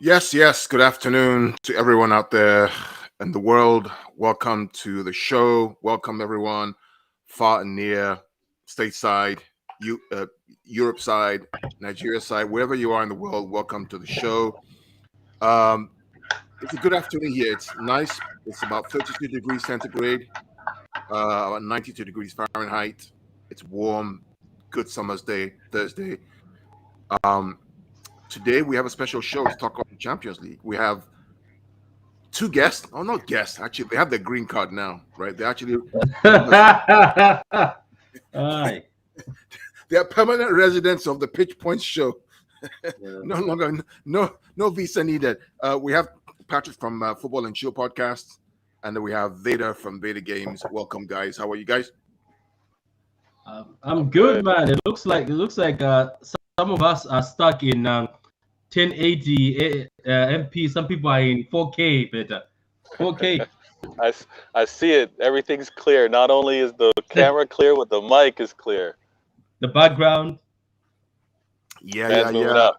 Yes. Good afternoon to everyone out there in the world. Welcome to the show. Welcome everyone, far and near, stateside, Europe side, Nigeria side, wherever you are in the world. Welcome to the show. Um, it's a good afternoon here. It's nice. It's about 32 degrees centigrade, about 92 degrees Fahrenheit. It's warm. Good summer's day, Thursday. Um, Today we have a special show to talk about the Champions League. We have two guests. Oh, not guests. Actually, they have their green card now, right? They actually Aye. they are permanent residents of the PitchPoints show. Yeah. No longer, no visa needed. We have Patrick from Football and Chill podcast, and then we have Vader from Vader Games. Welcome, guys. How are you guys? I'm good, man. It looks like some of us are stuck in 1080 MP. Some people are in 4K, better 4K. I see it. Everything's clear. Not only is the camera clear, but the mic is clear. The background. Hands moving up.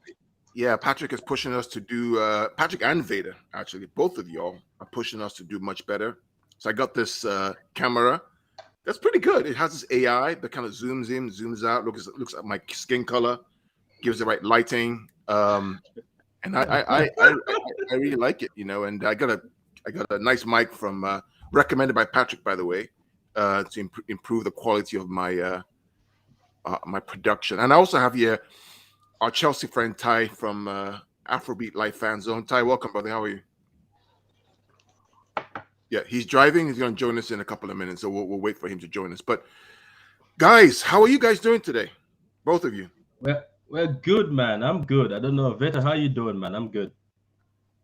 Yeah, Patrick is pushing us to do. Patrick and Vader, actually, both of y'all are pushing us to do much better. So I got this camera. That's pretty good. It has this AI that kind of zooms in, zooms out, looks at my skin color, gives the right lighting, and I really like it, And I got a nice mic from recommended by Patrick, by the way, to improve the quality of my my production. And I also have here our Chelsea friend Ty from Afrobeat Life Fan Zone. Ty, welcome, brother. How are you? Yeah, he's driving. He's going to join us in a couple of minutes, so we'll wait for him to join us. But guys, how are you guys doing today? Both of you. We're good, man. I'm good. I don't know, Veta, how you doing, man? I'm good.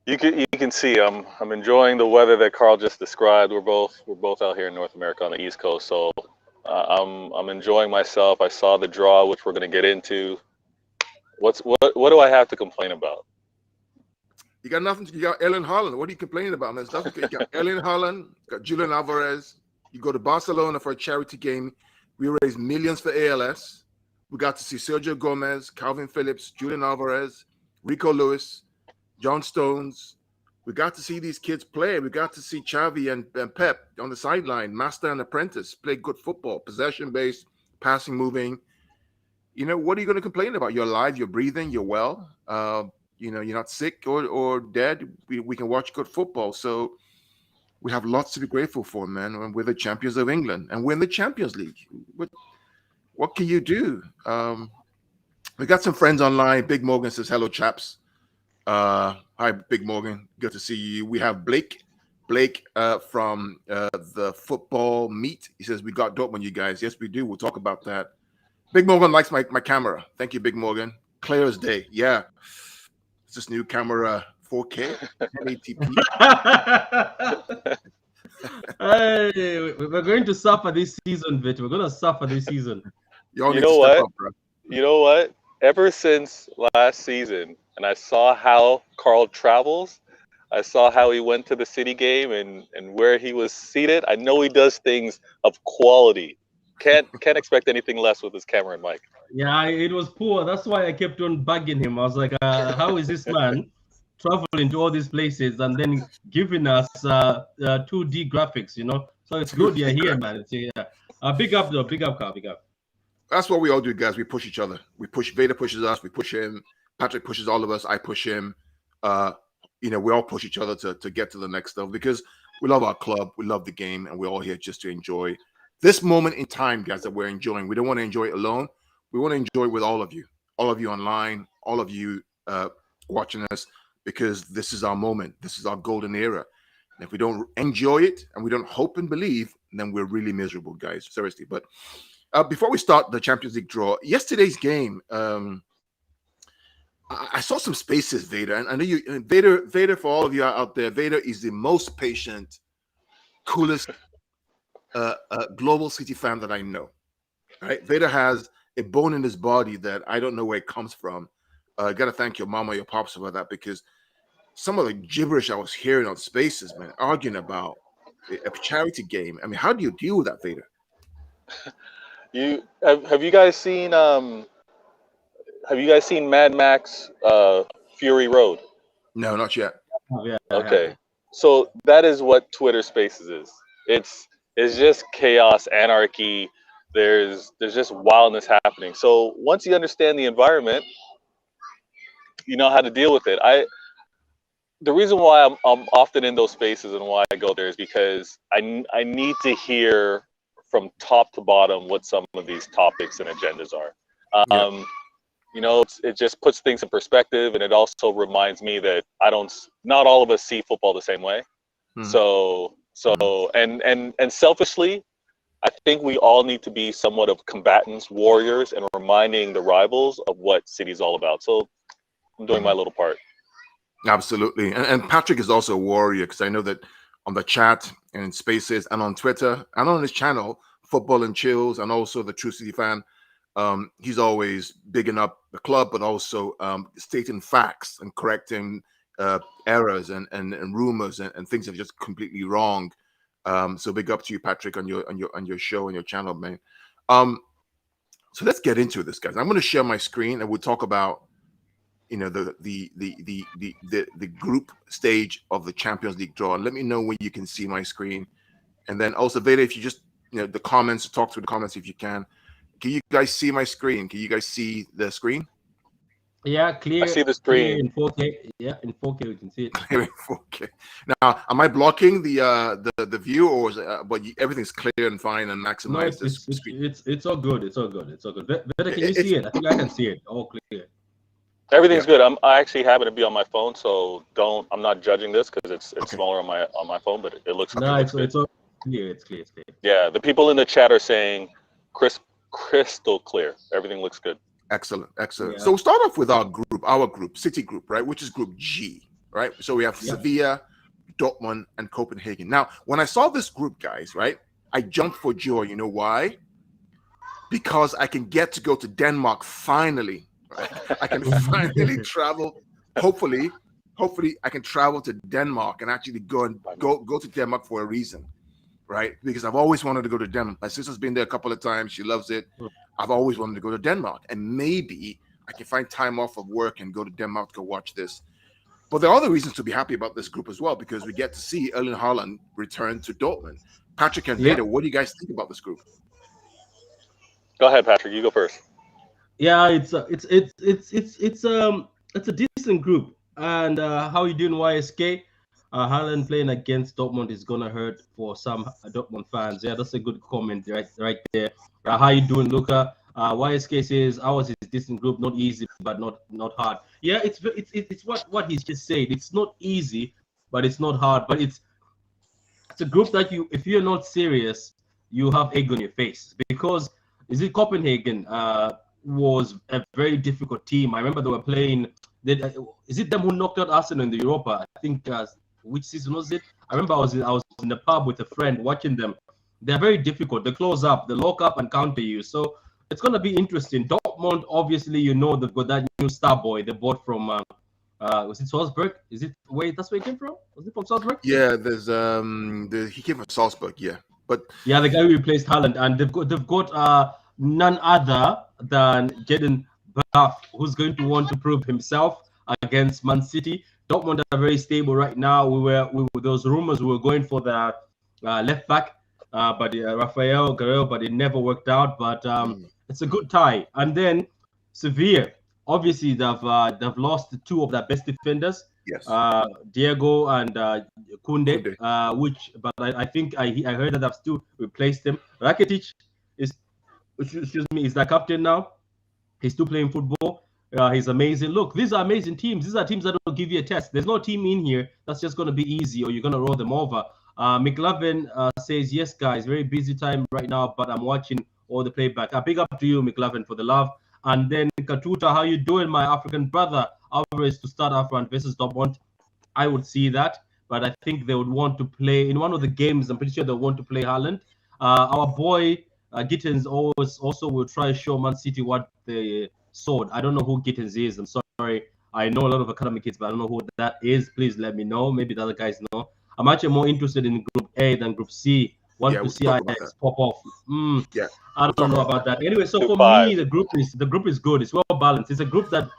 You can see I'm enjoying the weather that Carl just described. We're both out here in North America on the East Coast, so I'm enjoying myself. I saw the draw, which we're going to get into. What do I have to complain about? You got nothing. You got Erling Haaland. What are you complaining about, man? You got Erling Haaland. Got Julian Alvarez. You go to Barcelona for a charity game. We raised millions for ALS. We got to see Sergio Gomez, Calvin Phillips, Julian Alvarez, Rico Lewis, John Stones. We got to see these kids play. We got to see Xavi and Pep on the sideline, master and apprentice, play good football, possession-based, passing, moving. What are you going to complain about? You're alive, you're breathing, you're well. You're not sick or dead. We can watch good football. So we have lots to be grateful for, man. And we're the champions of England, and we're in the Champions League. What can you do? We got some friends online. Big Morgan says, hello, chaps. Hi, Big Morgan. Good to see you. We have Blake from the football meet. He says, we got Dortmund, you guys. Yes, we do. We'll talk about that. Big Morgan likes my camera. Thank you, Big Morgan. Clear as day. Yeah. It's this new camera, 4K, 1080p. Hey, we're going to suffer this season, Veta. We're going to suffer this season. Y'all You need know to step what? up, bro. You know what? Ever since last season, and I saw how Carl travels, I saw how he went to the City game and where he was seated. I know he does things of quality. Can't expect anything less with his camera and mic. Yeah, it was poor. That's why I kept on bugging him. I was like, how is this man traveling to all these places and then giving us 2D graphics, So it's good you're here, man. Big up, though. Big up, Carl. Big up. That's what we all do, guys. We push each other. Vader pushes us. We push him. Patrick pushes all of us. I push him. We all push each other to get to the next level because we love our club. We love the game. And we're all here just to enjoy this moment in time, guys, that we're enjoying. We don't want to enjoy it alone. We want to enjoy it with all of you online, all of you watching us, because this is our moment. This is our golden era. And if we don't enjoy it and we don't hope and believe, then we're really miserable, guys. Seriously. But before we start the Champions League draw, yesterday's game, I saw some spaces, Vader. And I know you, Vader, for all of you out there, Vader is the most patient, coolest global City fan that I know. Right? Vader has a bone in his body that I don't know where it comes from. I got to thank your mama, your pops about that, because some of the gibberish I was hearing on spaces, man, arguing about a charity game. I mean, how do you deal with that, Vader? Have you guys seen Mad Max Fury Road? No, not yet. Oh, yeah. Okay. So that is what Twitter Spaces is. It's just chaos, anarchy. There's just wildness happening. So once you understand the environment, you know how to deal with it. The reason why I'm often in those spaces and why I go there is because I need to hear from top to bottom what some of these topics and agendas are. You know, it just puts things in perspective, and it also reminds me that not all of us see football the same way. So and selfishly, I think we all need to be somewhat of combatants, warriors, and reminding the rivals of what City's all about. So I'm doing my little part. Absolutely. And Patrick is also a warrior, because I know that on the chat and in spaces and on Twitter and on his channel, Football and Chillz, and also the True City Fan, he's always bigging up the club, but also stating facts and correcting errors and rumors and things that are just completely wrong. So big up to you, Patrick, on your show and your channel, man. So let's get into this, guys. I'm going to share my screen and we'll talk about, you know, the group stage of the Champions League draw. And let me know when you can see my screen. And then also, Veda, if you just, you know, the comments, talk through the comments if you can. Can you guys see my screen? Can you guys see the screen? Yeah, clear. I see the screen in 4K. Yeah, in 4K we can see it. Clear in 4K. Now, am I blocking the view, or is it, but everything's clear and fine and maximized? No, it's all good. It's all good. It's all good. Veda, can you see it? I think I can see it. All clear. Everything's good. I actually happen to be on my phone, so I'm not judging this because it's Okay. smaller on my phone, but it looks. No, looks it's all clear. It's clear. It's clear. Yeah, the people in the chat are saying crystal clear. Everything looks good. Excellent. Yeah. So we'll start off with our group, City Group, right? Which is Group G, right? So we have Sevilla, Dortmund, and Copenhagen. Now, when I saw this group, guys, right, I jumped for joy. You know why? Because I can get to go to Denmark finally. Right? I can finally travel. Hopefully, I can travel to Denmark and actually go to Denmark for a reason, right? Because I've always wanted to go to Denmark. My sister's been there a couple of times. She loves it. I've always wanted to go to Denmark, and maybe I can find time off of work and go to Denmark to go watch this. But there are other reasons to be happy about this group as well, because we get to see Erling Haaland return to Dortmund. Patrick and Veda, what do you guys think about this group? Go ahead, Patrick. You go first. Yeah, it's a decent group. And how you doing, YSK? Haaland playing against Dortmund is gonna hurt for some Dortmund fans. Yeah, that's a good comment right there. How you doing, Luca? YSK says ours is decent group, not easy, but not hard. Yeah, it's what he's just said. It's not easy, but it's not hard. But it's a group that if you're not serious, you have egg on your face, because Copenhagen was a very difficult team. I remember they were playing. Is it them who knocked out Arsenal in the Europa? I think. Which season was it? I remember I was in the pub with a friend watching them. They're very difficult. They close up, they lock up and counter you. So it's gonna be interesting. Dortmund, obviously, you know, they've got that new star boy they bought from was it Salzburg? Is it that's where he came from? Was it from Salzburg? Yeah, there's he came from Salzburg, yeah. But yeah, the guy who replaced Haaland, and they've got none other than Jadon Buff, who's going to want to prove himself against Man City. Dortmund are very stable right now. We were those rumors we were going for the left back, but Rafael Guerrero, but it never worked out. But it's a good tie. And then Sevilla, obviously they've lost two of their best defenders. Yes. Diego and Kunde. But I think I heard that they've still replaced them. Rakitic is the captain now. He's still playing football. He's amazing. Look, these are amazing teams. These are teams that will give you a test. There's no team in here that's just going to be easy or you're going to roll them over. McLovin says, yes, guys, very busy time right now, but I'm watching all the playback. Big up to you, McLovin, for the love. And then Katuta, how you doing, my African brother? Alvarez to start off front versus Dortmund. I would see that, but I think they would want to play in one of the games. I'm pretty sure they want to play Haaland. Our boy Gittins also will try to show Man City what they sword. I don't know who Gittins is. I'm sorry. I know a lot of academy kids, but I don't know who that is. Please let me know. Maybe the other guys know. I'm actually more interested in Group A than Group C. Want to see Ajax pop off. I don't know about that. Anyway, so for me, the group is good. It's well balanced. It's a group that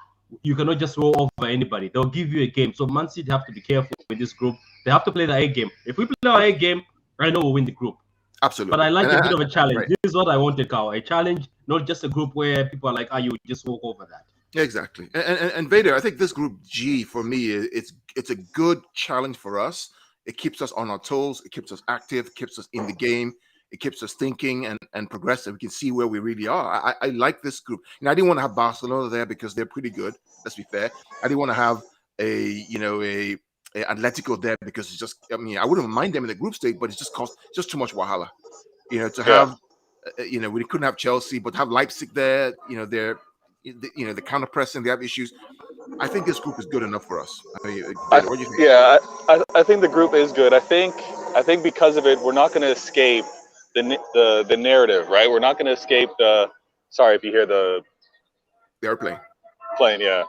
you cannot just roll over anybody. They'll give you a game. So Man City have to be careful with this group. They have to play the A game. If we play our A game, I know we'll win the group. Absolutely. But I like a bit of a challenge. Right. This is what I wanted, Carl. A challenge, not just a group where people are like, you just walk over that. Exactly. And Vader, I think this group G for me, it's a good challenge for us. It keeps us on our toes. It keeps us active, keeps us in the game. It keeps us thinking and progressive. We can see where we really are. I like this group. And I didn't want to have Barcelona there because they're pretty good. Let's be fair. I didn't want to have a Atletico there because it's just, I mean, I wouldn't mind them in the group stage, but it's just too much wahala. To have, we couldn't have Chelsea, but have Leipzig there, they're, the counter pressing, they have issues. I think this group is good enough for us. I mean, what do you think? Yeah, I think the group is good. I think because of it, we're not going to escape the narrative, right? We're not going to escape the. Sorry if you hear the airplane. Plane, yeah.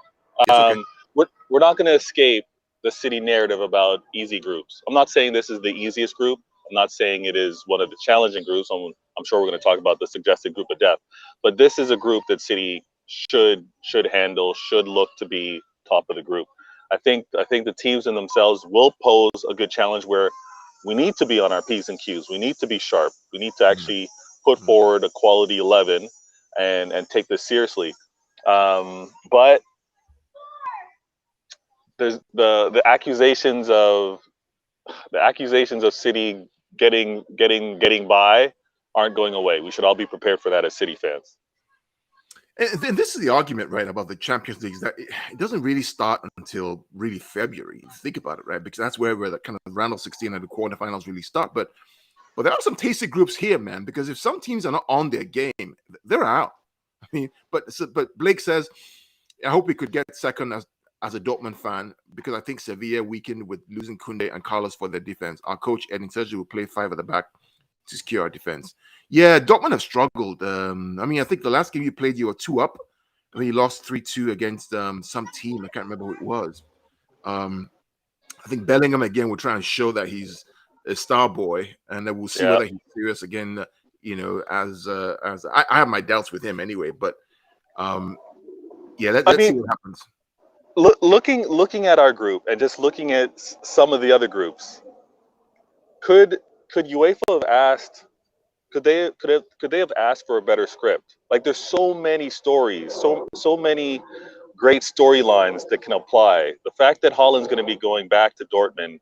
Okay. We're not going to escape the City narrative about easy groups. I'm not saying this is the easiest group. I'm not saying it is one of the challenging groups. I'm sure we're going to talk about the suggested group of death, but this is a group that City should handle, should look to be top of the group. I think the teams in themselves will pose a good challenge where we need to be on our P's and Q's. We need to be sharp. We need to actually put forward a quality 11 and take this seriously. But there's the accusations of City getting by aren't going away. We should all be prepared for that as City fans. And then this is the argument, right, about the Champions League, is that it doesn't really start until really February. Think about it, right? Because that's where the kind of round of 16 and the quarterfinals really start. But there are some tasty groups here, man, because if some teams are not on their game, they're out. I mean, but Blake says, I hope we could get second as a Dortmund fan, because I think Sevilla weakened with losing Koundé and Carlos for their defense. Our coach, Edin Sergio, will play 5 at the back to secure our defense. Yeah, Dortmund have struggled. I mean, I think the last game you played, you were 2 up. I mean, you lost 3-2 against some team. I can't remember who it was. I think Bellingham, again, will try and show that he's a star boy, and then we'll see whether he's serious again, as I have my doubts with him anyway. But, let's see what happens. Looking at our group and just looking at some of the other groups, could UEFA have asked? Could they have asked for a better script? Like, there's so many stories, so many great storylines that can apply. The fact that Haaland's going to be going back to Dortmund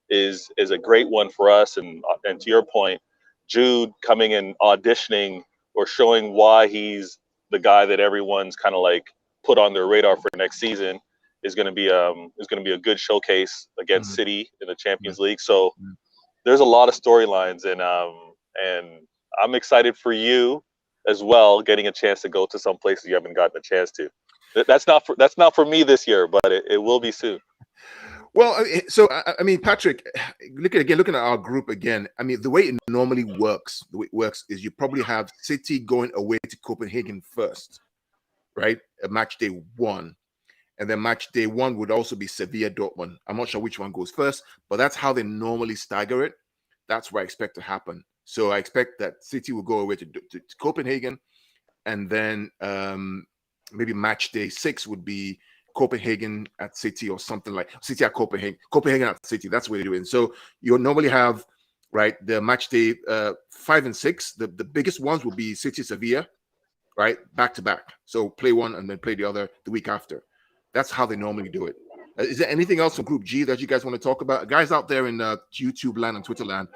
is a great one for us. And to your point, Jude coming and auditioning or showing why he's the guy that everyone's kind of like put on their radar for next season is going to be a good showcase against City in the Champions League. So there's a lot of storylines, and I'm excited for you as well, getting a chance to go to some places you haven't gotten a chance to. That's not for me this year, but it will be soon. Well, so I mean, Patrick, looking at our group again. I mean, the way it normally works, is you probably have City going away to Copenhagen first, right? At match day 1, and then match day 1 would also be Sevilla Dortmund. I'm not sure which one goes first, but that's how they normally stagger it. That's what I expect to happen. So I expect that City will go away to Copenhagen, and then maybe match day 6 would be Copenhagen at City, or something like City at Copenhagen at City. That's what they do it. So you normally have, right, the match day 5 and 6. The biggest ones will be City Sevilla, right, back to back. So play one and then play the other the week after. That's how they normally do it. Is there anything else from Group G that you guys want to talk about? Guys out there in YouTube land and Twitter land,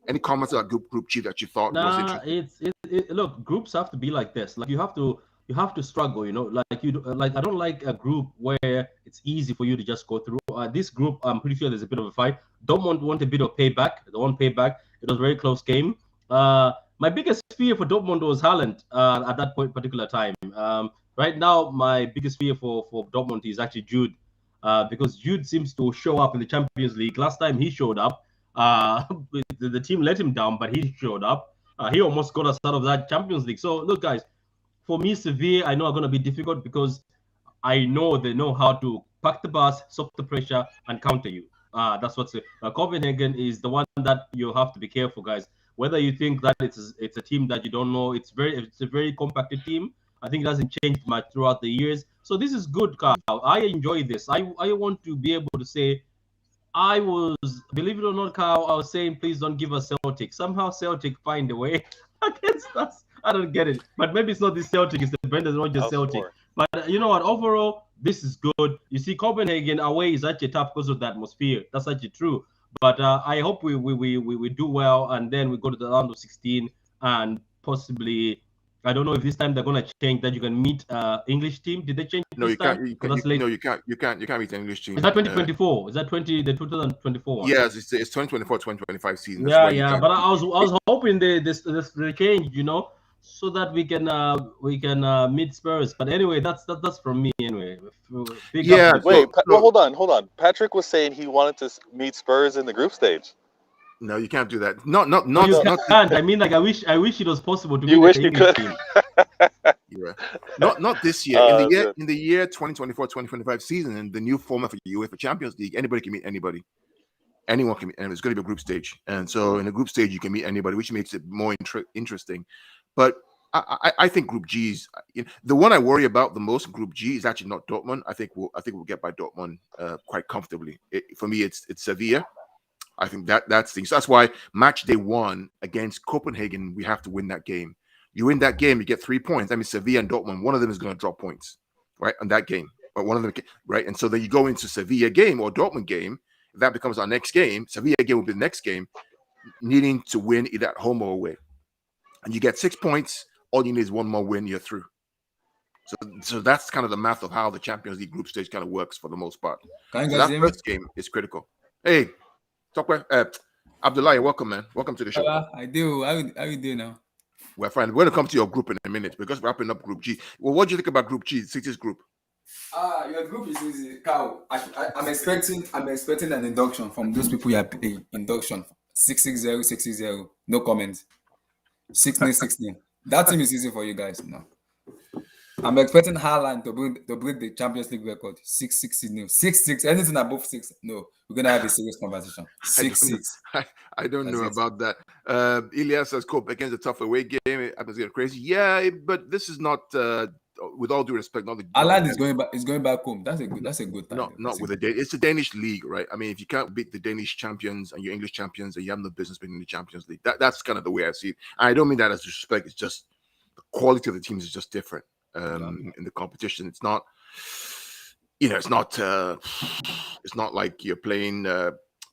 any comments about Group G that you thought was interesting? Look, groups have to be like this. Like, you have to struggle, like I don't like a group where it's easy for you to just go through. This group, I'm pretty sure there's a bit of a fight. Dortmund want a bit of payback. They want payback. It was a very close game. My biggest fear for Dortmund was Haaland at that particular time. Right now, my biggest fear for Dortmund is actually Jude, because Jude seems to show up in the Champions League. Last time he showed up, the team let him down, but he showed up. He almost got us out of that Champions League. So look, guys, for me, Sevilla, I know are going to be difficult because I know they know how to pack the bus, stop the pressure, and counter you. That's what's Copenhagen is the one that you have to be careful, guys. Whether you think that it's a team that you don't know, it's a very compacted team, I think it hasn't changed much throughout the years. So this is good, Carl. I enjoy this. I want to be able to say, I was, believe it or not, Carl, I was saying, please don't give us Celtic. Somehow Celtic find a way against us. I don't get it. But maybe it's not this Celtic, it's the Brendan Rodgers Celtic. But you know what? Overall, this is good. You see, Copenhagen away is actually tough because of the atmosphere. That's actually true. But I hope we do well, and then we go to the round of 16 and possibly, I don't know if this time they're gonna change that you can meet English team. Did they change? No, you time? can't. You That's can't. late. No, you can't. You can't. You can't meet the English team. Is that 2024? Is that the 2024 one? Yes, it's 2024, 2025 season. Yeah, yeah. But I was hoping they change, you know, so that we can meet Spurs. But anyway, that's from me anyway. Yeah. Wait, well, hold on. Patrick was saying he wanted to meet Spurs in the group stage. No, you can't do that. Not. You can't. I mean, like I wish it was possible to. You wish you could. Yeah. Not this year. In the year 2024-2025 season, in the new format for the UEFA Champions League, anybody can meet anybody. Anyone can meet, and it's going to be a group stage. And so in a group stage, you can meet anybody, which makes it more interesting. But I think Group G's, the one I worry about the most in Group G is actually not Dortmund. I think we'll get by Dortmund quite comfortably. For me, it's Sevilla. I think that's thing. So that's why match day 1 against Copenhagen, we have to win that game. You win that game, you get 3 points. I mean, Sevilla and Dortmund, one of them is going to drop points, right, on that game. But one of them, right? And so then you go into Sevilla game or Dortmund game. If that becomes our next game, Sevilla game will be the next game, needing to win either at home or away. And you get 6 points. All you need is one more win, you're through. So that's kind of the math of how the Champions League group stage kind of works for the most part. So that first game is critical. Hey, talk about Abdullah, welcome, man. Welcome to the show. I do. How you doing now? We're fine. We're going to come to your group in a minute because we're wrapping up Group G. Well, what do you think about Group G, City's group? Your group is easy. Carl, I'm expecting an induction from those people you are paying. Induction 660, 660. No comments. 16. That team is easy for you guys now. I'm expecting Haaland to break the Champions League record. 660. 6-6. Anything above 6. No, we're gonna have a serious conversation. 6-6. I don't know about that. Ilya says Cope against a tough away game. It happens to get crazy. Yeah, but this is not. With all due respect, not the. Haaland is going back. Is going back home. That's a good time. Not with the it's the Danish league, right? I mean, if you can't beat the Danish champions and your English champions, then you have no business being in the Champions League. That's kind of the way I see it. I don't mean that as disrespect. It's just the quality of the teams is just different. In the competition, it's not. It's not like you're playing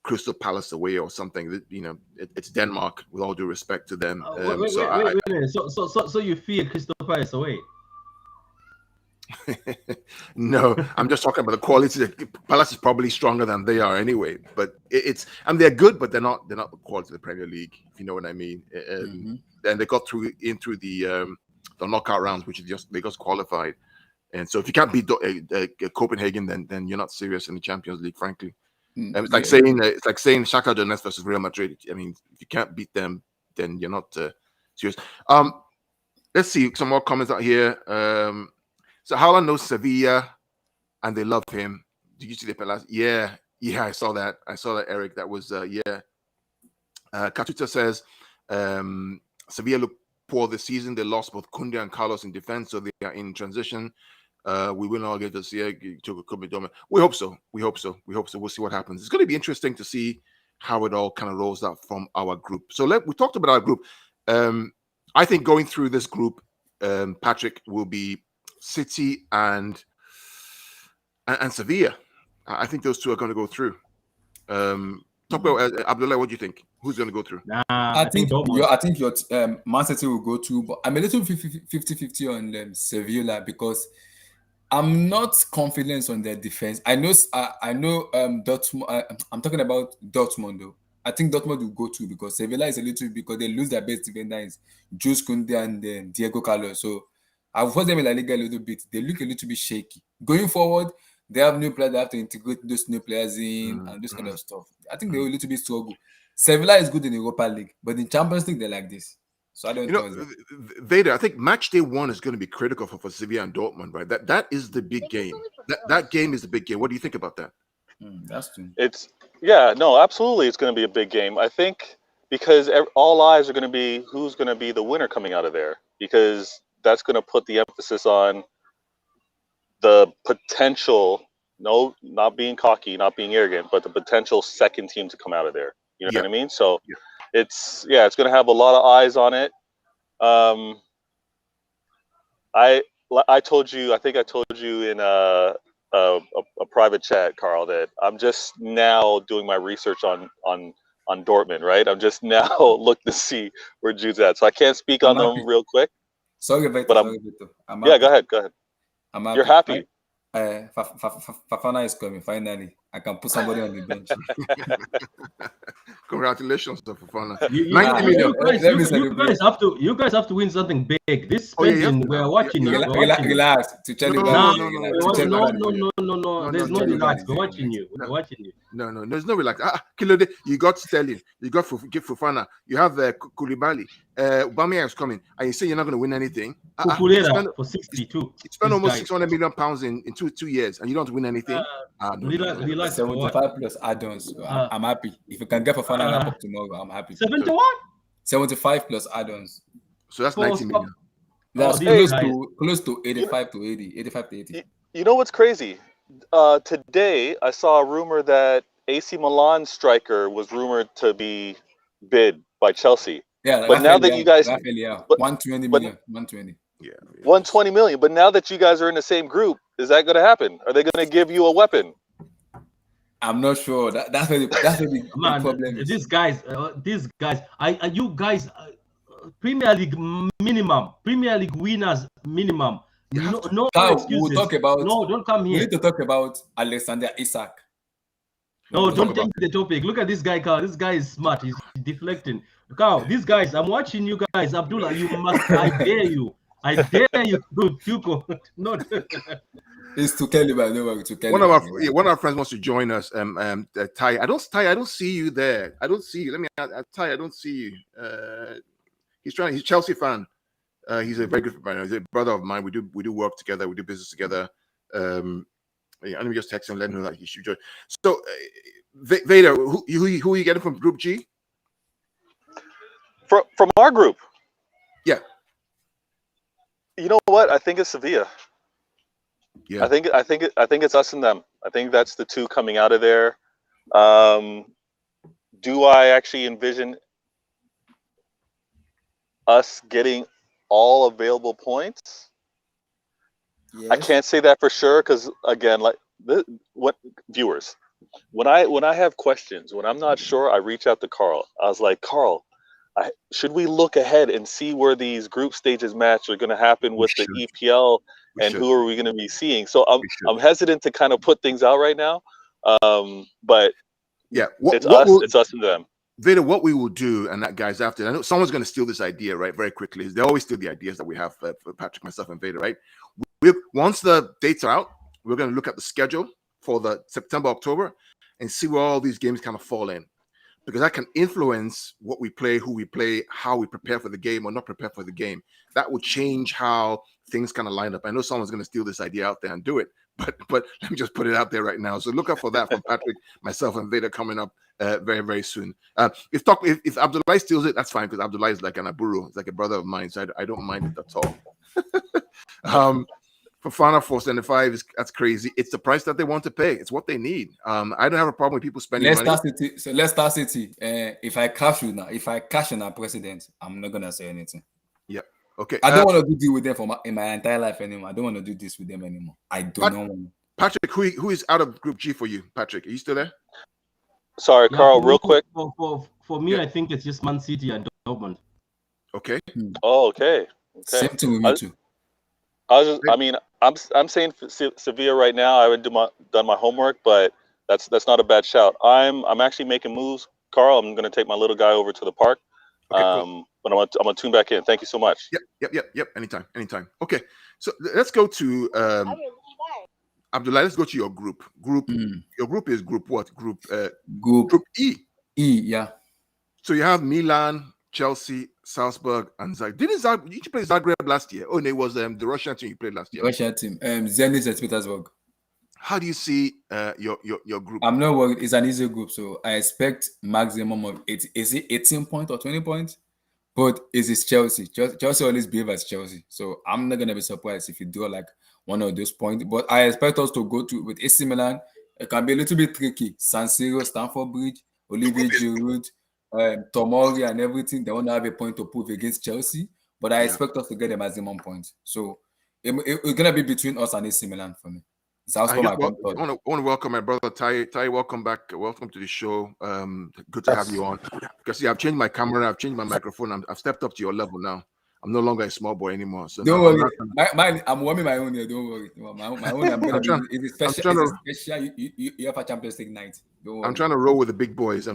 Crystal Palace away or something. It's Denmark. With all due respect to them. Wait. So you fear Crystal Palace away? No, I'm just talking about the quality. Palace is probably stronger than they are anyway, but they're good, but they're not the quality of the Premier League, if you know what I mean. And they got through the knockout rounds, which is they just qualified. And so if you can't beat Copenhagen, then you're not serious in the Champions League, frankly. It's like saying Shakhtar Donetsk versus Real Madrid. I mean, if you can't beat them, then you're not serious. Let's see some more comments out here. So Haaland knows Sevilla, and they love him. Did you see the penalty? Yeah, I saw that. Eric. That was Katuta says Sevilla look poor this season. They lost both Koundé and Carlos in defense, so they are in transition. We will not get to see it. We hope so. We'll see what happens. It's going to be interesting to see how it all kind of rolls out from our group. So we talked about our group. I think going through this group, Patrick, will be City and Sevilla. I think those two are going to go through. Talk about Abdullah. What do you think? Who's going to go through? I think your Man City will go through, but I'm a little 50-50 on Sevilla because I'm not confident on their defense. I know Dortmund. I'm talking about Dortmund though. I think Dortmund will go through because Sevilla is a little because they lose their best defenders, Jules Koundé and Diego Carlos. So I've watched them in La Liga a little bit. They look a little bit shaky. Going forward, they have new players. They have to integrate those new players in and this kind of stuff. I think they will a little bit struggle. Sevilla is good in Europa League, but in Champions League, they're like this. So I don't know. Vader, I think match day 1 is going to be critical for Sevilla and Dortmund, right? That is the big game. That game is the big game. What do you think about that? That's true. Absolutely. It's going to be a big game. I think because all eyes are going to be who's going to be the winner coming out of there. Because that's going to put the emphasis on the potential. No, not being cocky, not being arrogant, but the potential second team to come out of there. You know what I mean? So it's going to have a lot of eyes on it. I told you, I think I told you in a private chat, Carl, that I'm just now doing my research on Dortmund, right? I'm just now looking to see where Jude's at. So I can't speak on them real quick. Sorry, Victor. But yeah, go ahead. I'm happy. You're happy. Fafana is coming finally. I can put somebody on the bench. Congratulations to Fafana. 90 million. You guys have to win something big. This spending, we're watching you. Relax. To tell you no. There's no relax. We're watching you. No. There's no relax. Kilode, you got Sterling. You got Fofana. You have Koulibaly. Aubameyang is coming, and you say you're not going to win anything. For 62. You spent almost 600 million pounds in 2 years, and you don't win anything. Relax. 75 plus add-ons. I'm happy. If you can get Fofana wrap up tomorrow, I'm happy. 71? 75 plus add-ons. So that's 90 million. That's close to 85 to 80. You know what's crazy? Today I saw a rumor that AC Milan striker was rumored to be bid by Chelsea. Yeah, but now that you guys 120 million, 120. Yeah, 120 million. But now that you guys are in the same group, is that going to happen? Are they going to give you a weapon? I'm not sure. That's where the problem is. These guys, are you guys Premier League minimum, Premier League winners minimum. No excuses. We'll talk about. No, don't come here. We need to talk about Alexander Isak. No, don't change the topic. Look at this guy, Carl. This guy is smart. He's deflecting. Carl, these guys, I'm watching you guys. Abdullah, you must. I dare you. I dare you, Tuko. Not. It's to Kelly, but no, to Kelly. One of our friends wants to join us. Ty, I don't see you there. I don't see you. Let me Ty, I don't see you. He's a Chelsea fan. He's a very good friend. He's a brother of mine. We do work together. We do business together. Let me just text him, let him know that he should join. So, Vader, who are you getting from Group G? From our group. Yeah. You know what? I think it's Sevilla. Yeah. I think it's us and them. I think that's the two coming out of there. Do I actually envision us getting all available points? Yes. I can't say that for sure because again, viewers, when I have questions, when I'm not sure, I reach out to Carl. I was like, Carl, should we look ahead and see where these group stages match are going to happen with the EPL and who are we going to be seeing? So I'm hesitant to kind of put things out right now, but yeah, it's us and them. Vader, what we will do, and that guys after, I know someone's going to steal this idea, right? Very quickly. They always steal the ideas that we have for Patrick, myself, and Vader, right? Once the dates are out, we're going to look at the schedule for the September, October, and see where all these games kind of fall in. Because that can influence what we play, who we play, how we prepare for the game or not prepare for the game. That will change how things kind of line up. I know someone's going to steal this idea out there and do it, but let me just put it out there right now. So look out for that from Patrick, myself, and Vader coming up very, very soon. If Abdullah steals it, that's fine because Abdullah is like an Aburu. It's like a brother of mine, so I don't mind it at all. Fofana 475 that's crazy. It's the price that they want to pay. It's what they need. I don't have a problem with people spending money. Leicester City. If I cash in our president, I'm not gonna say anything. Yeah. Okay. I don't want to deal with them in my entire life anymore. I don't want to do this with them anymore. I don't know. Patrick, who is out of Group G for you? Patrick, are you still there? Sorry, Carl. Real quick. For me, I think it's just Man City and Dortmund. Okay. Oh, okay. Same thing with me too. I'm saying Sevilla right now. I haven't done my homework, but that's not a bad shout. I'm actually making moves, Carl. I'm going to take my little guy over to the park. Okay, cool. But I'm gonna tune back in. Thank you so much. Yep. Anytime. Okay, so let's go to Abdullah. Let's go to your group. Your group is group what? Group E. Yeah. So you have Milan, Chelsea, Salzburg, and Zagreb. Did you play Zagreb last year? Oh, no, it was the Russian team you played last year. Russian team. Zenit St. Petersburg. How do you see your group? I'm not worried. It's an easy group, so I expect maximum of 18 points or 20 points. but it's Chelsea. Chelsea always behave as Chelsea. So I'm not gonna be surprised if you draw like one of those points. But I expect us to go to with AC Milan. It can be a little bit tricky. San Siro, Stamford Bridge, Olivier Giroud, Tomori, and everything. They want to have a point to prove against Chelsea. But I expect us to get the maximum points. So it's gonna be between us and AC Milan for me. I want to welcome my brother Ty. Ty, welcome back. Welcome to the show. Good to have you on. Because I've changed my camera, I've changed my microphone. I've stepped up to your level now. I'm no longer a small boy anymore. So don't worry. I'm warming my own here. Don't worry. My own. I'm gonna be. It's special. UEFA Champions League night. Don't worry. I'm trying to roll with the big boys.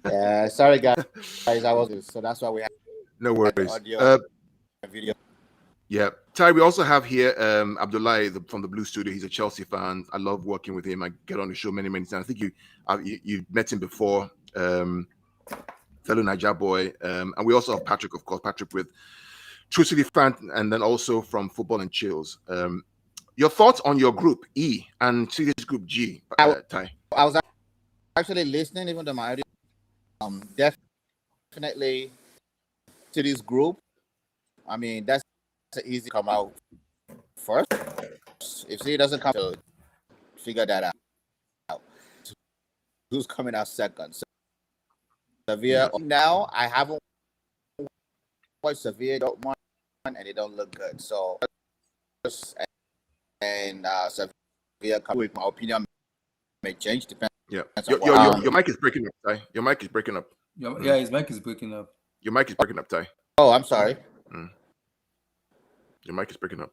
Yeah, sorry guys. I was so that's why we have no worries. Audio video. Yeah, Ty, we also have here Abdullahi from the Blue Studio. He's a Chelsea fan. I love working with him. I get on the show many times. I think you met him before, fellow Niger boy. And we also have Patrick, of course, Patrick with True City fan, and then also from Football and Chillz. Your thoughts on your group E and City's group G, Ty? I was actually listening, even though my audio. Definitely City's group. I mean, that's easy to come out first. If City doesn't come to figure that out, who's coming out second? So Sevilla. Now I haven't watched Sevilla Dortmund and they don't look good. So and Sevilla, with my opinion, may change depending. Yeah, your mic is breaking up, Ty. Your mic is breaking up. Yeah, his mic is breaking up. Your mic is breaking up, Ty. Oh, I'm sorry. Your mic is breaking up.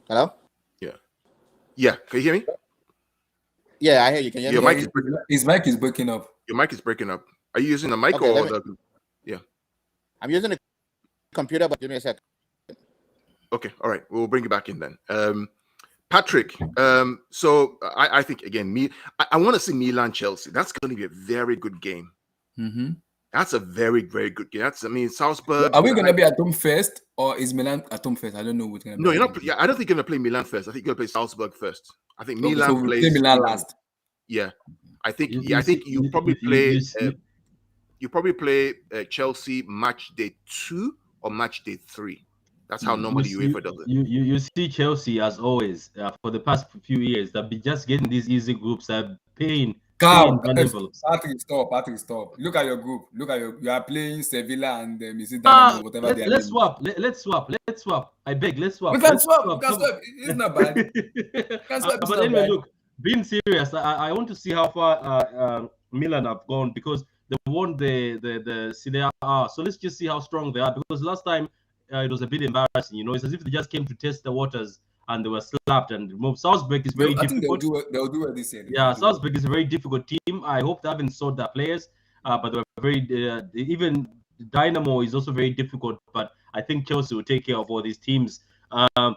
Hello? Yeah. Can you hear me? Yeah, I hear you. Can you hear me? His mic is breaking up. Your mic is breaking up. Are you using the mic Yeah. I'm using the computer, but give me a second. Okay, all right. We'll bring you back in then. Patrick, so I think again, I want to see Milan Chelsea. That's going to be a very good game. Mm-hmm. That's a very, very good game. Salzburg. Are we going to be at home first, or is Milan at home first? I don't know what's going to be. No, you're not. Yeah, I don't think you're going to play Milan first. I think you're going to play Salzburg first. I think Milan plays Milan last. Yeah, I think you probably play. You probably play Chelsea match day 2 or match day 3. That's how normally UEFA does it. You see Chelsea as always for the past few years. They've been just getting these easy groups. Patrick, stop. Look at your group. You are playing Sevilla and whatever they are. Let's swap. I beg, let's swap. We can swap. It's not bad. But anyway, look, being serious, I want to see how far Milan have gone because they won the Serie A. So let's just see how strong they are because last time it was a bit embarrassing. It's as if they just came to test the waters and they were slapped and removed. Salzburg is very difficult. I think they'll do it this year. Yeah, Salzburg is a very difficult team. I hope they haven't sold their players, but they were very even Dynamo is also very difficult. But I think Chelsea will take care of all these teams. I'm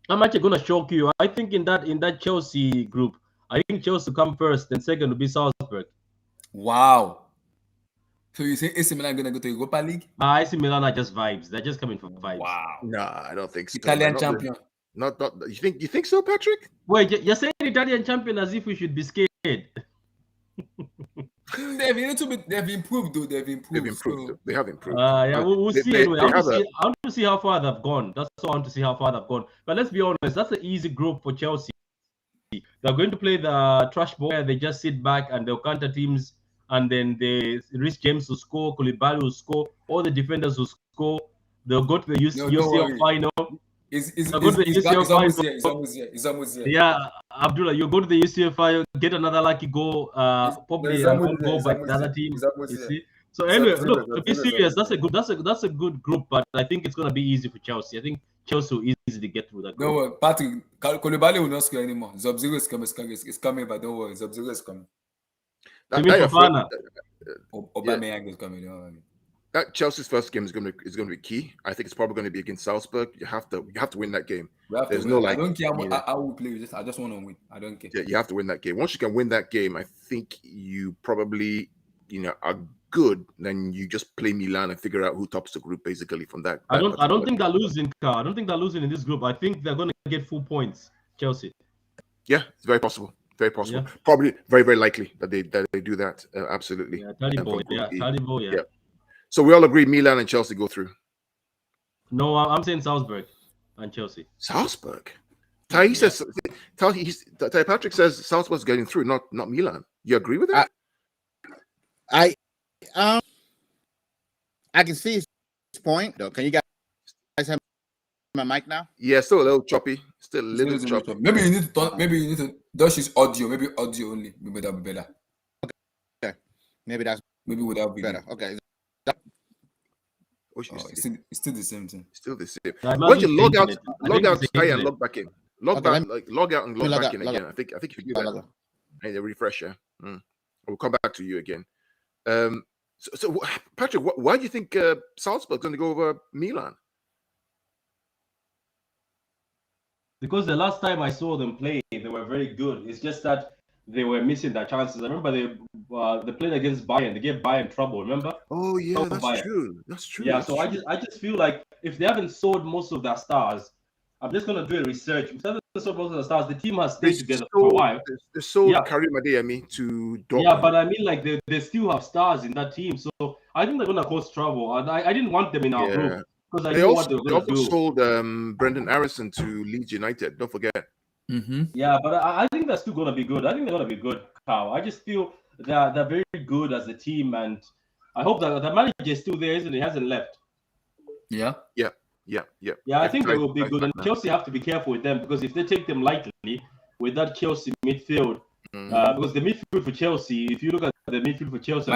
actually going to shock you. I think in that Chelsea group, I think Chelsea will come first, and second will be Salzburg. Wow. So you say AC Milan going to go to Europa League? AC Milan are just vibes. They're just coming for vibes. Wow. Nah, I don't think so. Italian champion. Not you think so, Patrick? Wait, you're saying Italian champion as if we should be scared. They've improved though. They have improved. Yeah, we'll see anyway. I want to see how far they've gone. That's all I want to see how far they've gone. But let's be honest, that's an easy group for Chelsea. They're going to play the trash ball where they just sit back and they'll counter teams. And then Rhys James will score, Koulibaly will score, all the defenders will score. They'll go to the UCL final. It's almost here. Yeah, Abdullah, you go to the UCL final, get another lucky goal, probably a one goal by the other team. You see? So anyway, look, to be serious, that's a good group, but I think it's gonna be easy for Chelsea. I think Chelsea will easily get through that group. Don't worry, Patrick, Koulibaly will not score anymore. Zobzero is coming, but don't worry, Zobzero is coming. Aubameyang is coming. That Chelsea's first game is going to be key. I think it's probably going to be against Salzburg. You have to win that game. There's no I don't care how we play. I just want to win. I don't care. Yeah, you have to win that game. Once you can win that game, I think you probably are good. Then you just play Milan and figure out who tops the group basically from that. I don't think they're losing. I don't think they're losing in this group. I think they're going to get full points. Chelsea. Yeah, it's very possible. Very possible. Yeah. Probably very likely that they do that. Absolutely. Yeah, Talibo, yeah. So we all agree Milan and Chelsea go through. No, I'm saying Salzburg and Chelsea. Salzburg. Ty says. Patrick says Salzburg's getting through, not Milan. You agree with that? I can see his point though. Can you guys have my mic now? Yeah, still a little choppy. Still a little choppy. Maybe you need to Dutch is audio. Maybe audio only. Maybe that'll be better. Okay. Maybe without better. video. Okay. It's still the same thing. Still the same. Yeah, Why don't you log out, Ty, and log back in? Log out and log back in again. out. I think if you do that, and refresh, yeah. We'll come back to you again. So Patrick, why do you think Salzburg's going to go over Milan? Because the last time I saw them play, they were very good. It's just that they were missing their chances. I remember they played against Bayern. They gave Bayern trouble. Remember? Oh yeah, that's Bayern. true. That's true. Yeah. That's So true. I just feel like if they haven't sold most of their stars, I'm just gonna do a research. If they haven't sold most of the stars, the team has stayed together for a while. They sold Karim Adeyemi to Dortmund. Yeah, but I mean, like they still have stars in that team, so I think they're gonna cause trouble. And I didn't want them in our group because I knew what they were gonna do. sold Brendan Harrison to Leeds United. Don't forget. Mm-hmm. Yeah, but I think they're still gonna be good. I think they're gonna be good, Kyle. I just feel that they're very good as a team, and I hope that the manager is still there, isn't he? He hasn't left. Yeah. Yeah, I think they will be good. And Chelsea have to be careful with them because if they take them lightly with that Chelsea midfield, because the midfield for Chelsea, if you look at the midfield for Chelsea,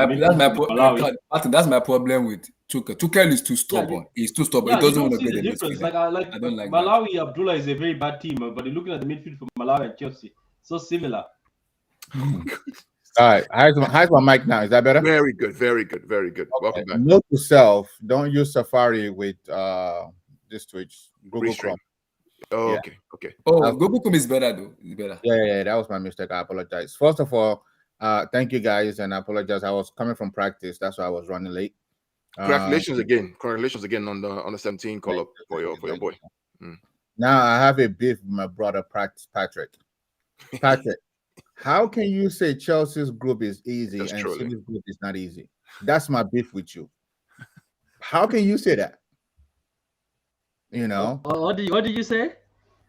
that's my problem with Tuchel. Tuchel is too stubborn. He's too stubborn. He doesn't want to play the midfield. I don't like Malawi. That. Abdullah is a very bad team, but you're looking at the midfield for Malawi and Chelsea, so similar. All right, how's my mic now? Is that better? Very good. Okay. Welcome back. Note to self: don't use Safari with this Twitch. Google Chrome. Oh, yeah. Okay. Oh, Google Chrome is better though. It's better. Yeah, that was my mistake. I apologize. First of all, thank you guys, and I apologize. I was coming from practice, that's why I was running late. Congratulations again on the 17 call up for your boy. Now I have a beef with my brother Patrick. Patrick, how can you say Chelsea's group is easy and City's group is not easy? That's my beef with you. How can you say that? You know. What did you say?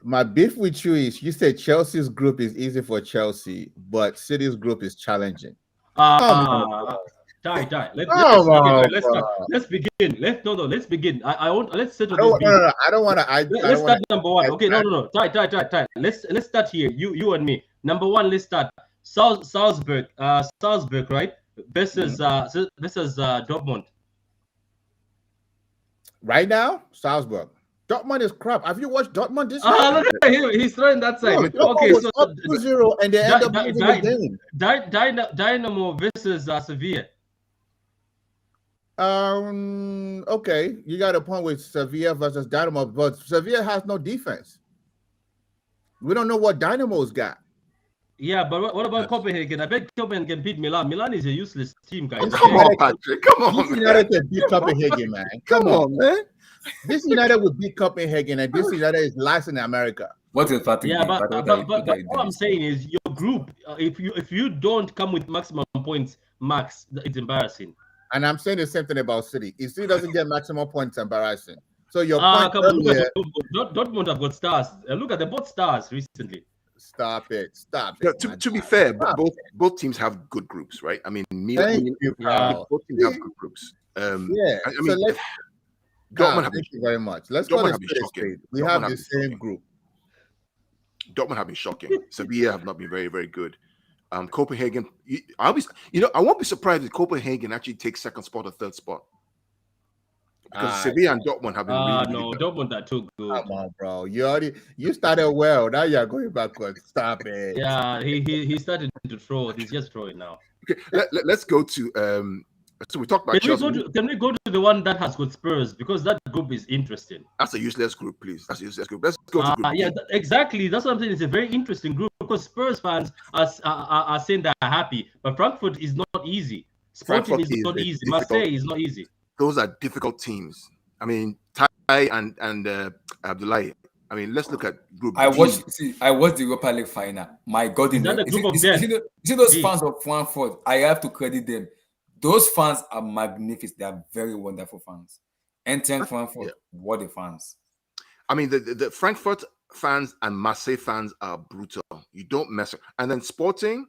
My beef with you is you said Chelsea's group is easy for Chelsea, but City's group is challenging. Let's begin. Let's begin. Let's settle this. No. I don't want to. Let's start number one. Okay, no. Ty. Let's start here. You and me. Number one. Let's start. Salzburg, right? Versus Dortmund. Right now, Salzburg. Dortmund is crap. Have you watched Dortmund this year? Look at him. He's throwing that side. No, okay, so up 2-0 and they end up losing the game. Dynamo versus Sevilla. Okay, you got a point with Sevilla versus Dynamo, but Sevilla has no defense. We don't know what Dynamo's got. Yeah, but what about Copenhagen? I bet Copenhagen beat Milan. Milan is a useless team, guys. Oh, come on, Patrick. Come on, man. United can beat Copenhagen, man. Come on, man. This United will beat Copenhagen, and this United is last in America. What is that? Yeah, but what I'm saying is your group. If you don't come with maximum points, max, it's embarrassing. And I'm saying the same thing about City. If City doesn't get maximum points, it's embarrassing. So your point earlier, Dortmund have got stars. Look at both stars recently. Stop it. To be fair, both teams have good groups, right? I mean, both teams have good groups. Thank you very much. Let's go to straight. We have the same group. Dortmund have been shocking. Sevilla have not been very, very good. Copenhagen, I won't be surprised if Copenhagen actually takes second spot or third spot. Because Sevilla and Dortmund have been really good. Dortmund are too good. Come on, bro. You started well. Now you're going backwards. Stop it. Yeah, he started to throw. He's just throwing now. Okay, let's go to so we talked about Chelsea. Can we go to the one that has got Spurs, because that group is interesting. That's a useless group, please. That's a useless group. Let's go to group. Yeah, exactly. That's what I'm saying. It's a very interesting group because Spurs fans are saying they're happy, but Frankfurt is not easy. Sporting is not easy. Marseille is not easy. Those are difficult teams. I mean, Ty and Abdullahi, I mean, let's look at Group I D. watched the Europa League final. My God, Is that a group of death? you see those D. fans of Frankfurt? I have to credit them. Those fans are magnificent. They are very wonderful fans. Entering Frankfurt, what a fans. I mean, the Frankfurt fans and Marseille fans are brutal. You don't mess up. And then Sporting,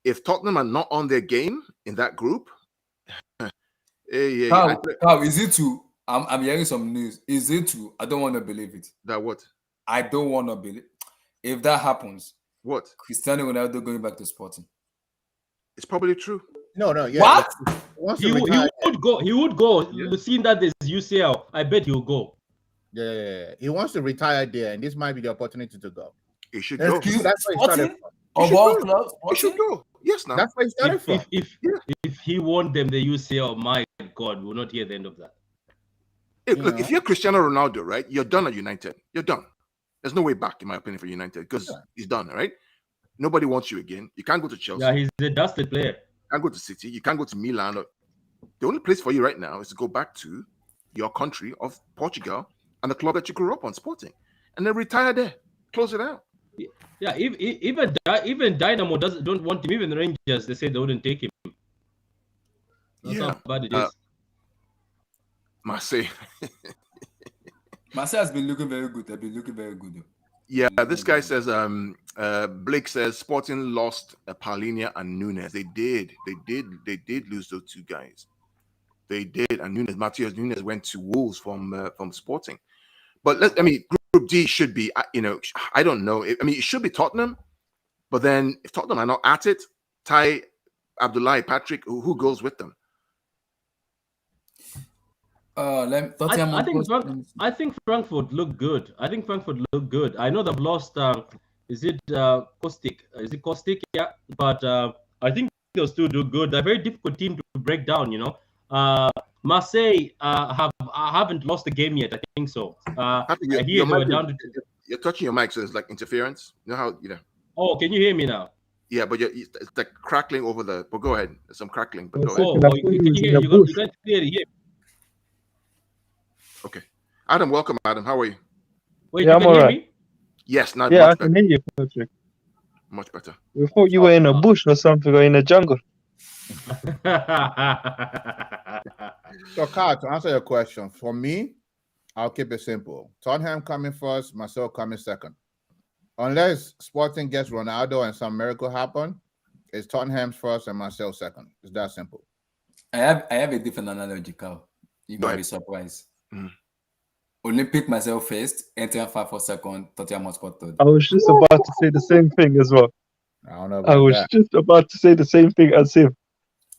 if Tottenham are not on their game in that group, How is it true? I'm hearing some news. Is it true? I don't want to believe it. that what? I don't want to believe. If that happens, What? Cristiano Ronaldo going back to Sporting. It's probably true. No, yeah. What? He would go. He would go. Yeah. Seeing that there's UCL, I bet he'll go. Yeah. He wants to retire there, and this might be the opportunity to go. He should go. That's why he started. Of all clubs, He should go. Yes, now. That's why he started from. If he won them the UCL, my God, we'll not hear the end of that. Look, if you're Cristiano Ronaldo, right, you're done at United. You're done. There's no way back, in my opinion, for United because he's done, right? Nobody wants you again. You can't go to Chelsea. Yeah, he's a dusted player. You can't go to City. You can't go to Milan. The only place for you right now is to go back to your country of Portugal and the club that you grew up on, Sporting, and then retire there. Close it out. Yeah, even Dynamo don't want him. Even the Rangers, they say they wouldn't take him. That's how bad it is. Marseille. Marseille has been looking very good. They've been looking very good. Yeah, this guy says, Blake says Sporting lost Paulinho and Nunes. They did lose those two guys. They did, and Matheus Nunes went to Wolves from Sporting. But Group D should be, I don't know. It should be Tottenham, but then if Tottenham are not at it, Ty, Abdullahi, Patrick, who goes with them? I think Frankfurt look good. I know they've lost. Is it Kostic? Is it Kostic? Yeah, but I think they'll still do good. They're a very difficult team to break down. Marseille haven't lost the game yet. I think so. You're touching your mic, so it's like interference. You know how Oh, can you hear me now? Yeah, but it's like crackling over the. But go ahead. There's some crackling. But go Oh, ahead. you can't clearly hear. Okay, Adam, welcome, Adam. How are you? Wait, Yeah, you I'm can hear alright. me? Yes, now Yeah, I much can better. hear you, Patrick. Much better. We thought you were in a bush or something, or in a jungle. So, Carl, to answer your question, for me, I'll keep it simple. Tottenham coming first, Marcel coming second. Unless Sporting gets Ronaldo and some miracle happen, it's Tottenham's first and Marcel second. It's that simple. I have a different analogy, Carl. You might be surprised. Olympic myself first, entering 5 for second, Tottenham Hotspur third. I was just about to say the same thing as well. I don't know about I was just about to say the same thing as him.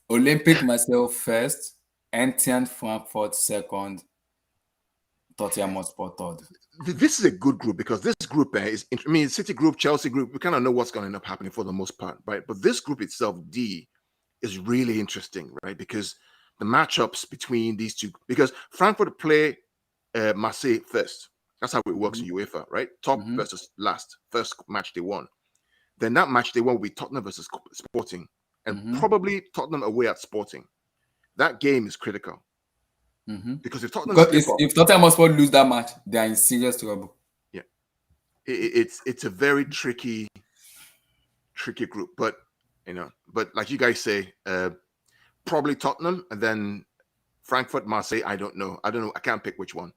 Olympic myself first, entering Frankfurt second, Tottenham Hotspur third. This is a good group because this group is, City group, Chelsea group, we kind of know what's going to end up happening for the most part, right? But this group itself, D, is really interesting, right? Because the matchups between these two, because Frankfurt play Marseille first. That's how it works in UEFA, right? Top versus last. First match they won. Then that match they won will be Tottenham versus Sporting, and probably Tottenham away at Sporting. That game is critical. Because if Tottenham Hotspur lose that match, they are in serious trouble. Yeah, it's a very tricky group. But like you guys say, probably Tottenham and then Frankfurt, Marseille. I don't know. I can't pick which one.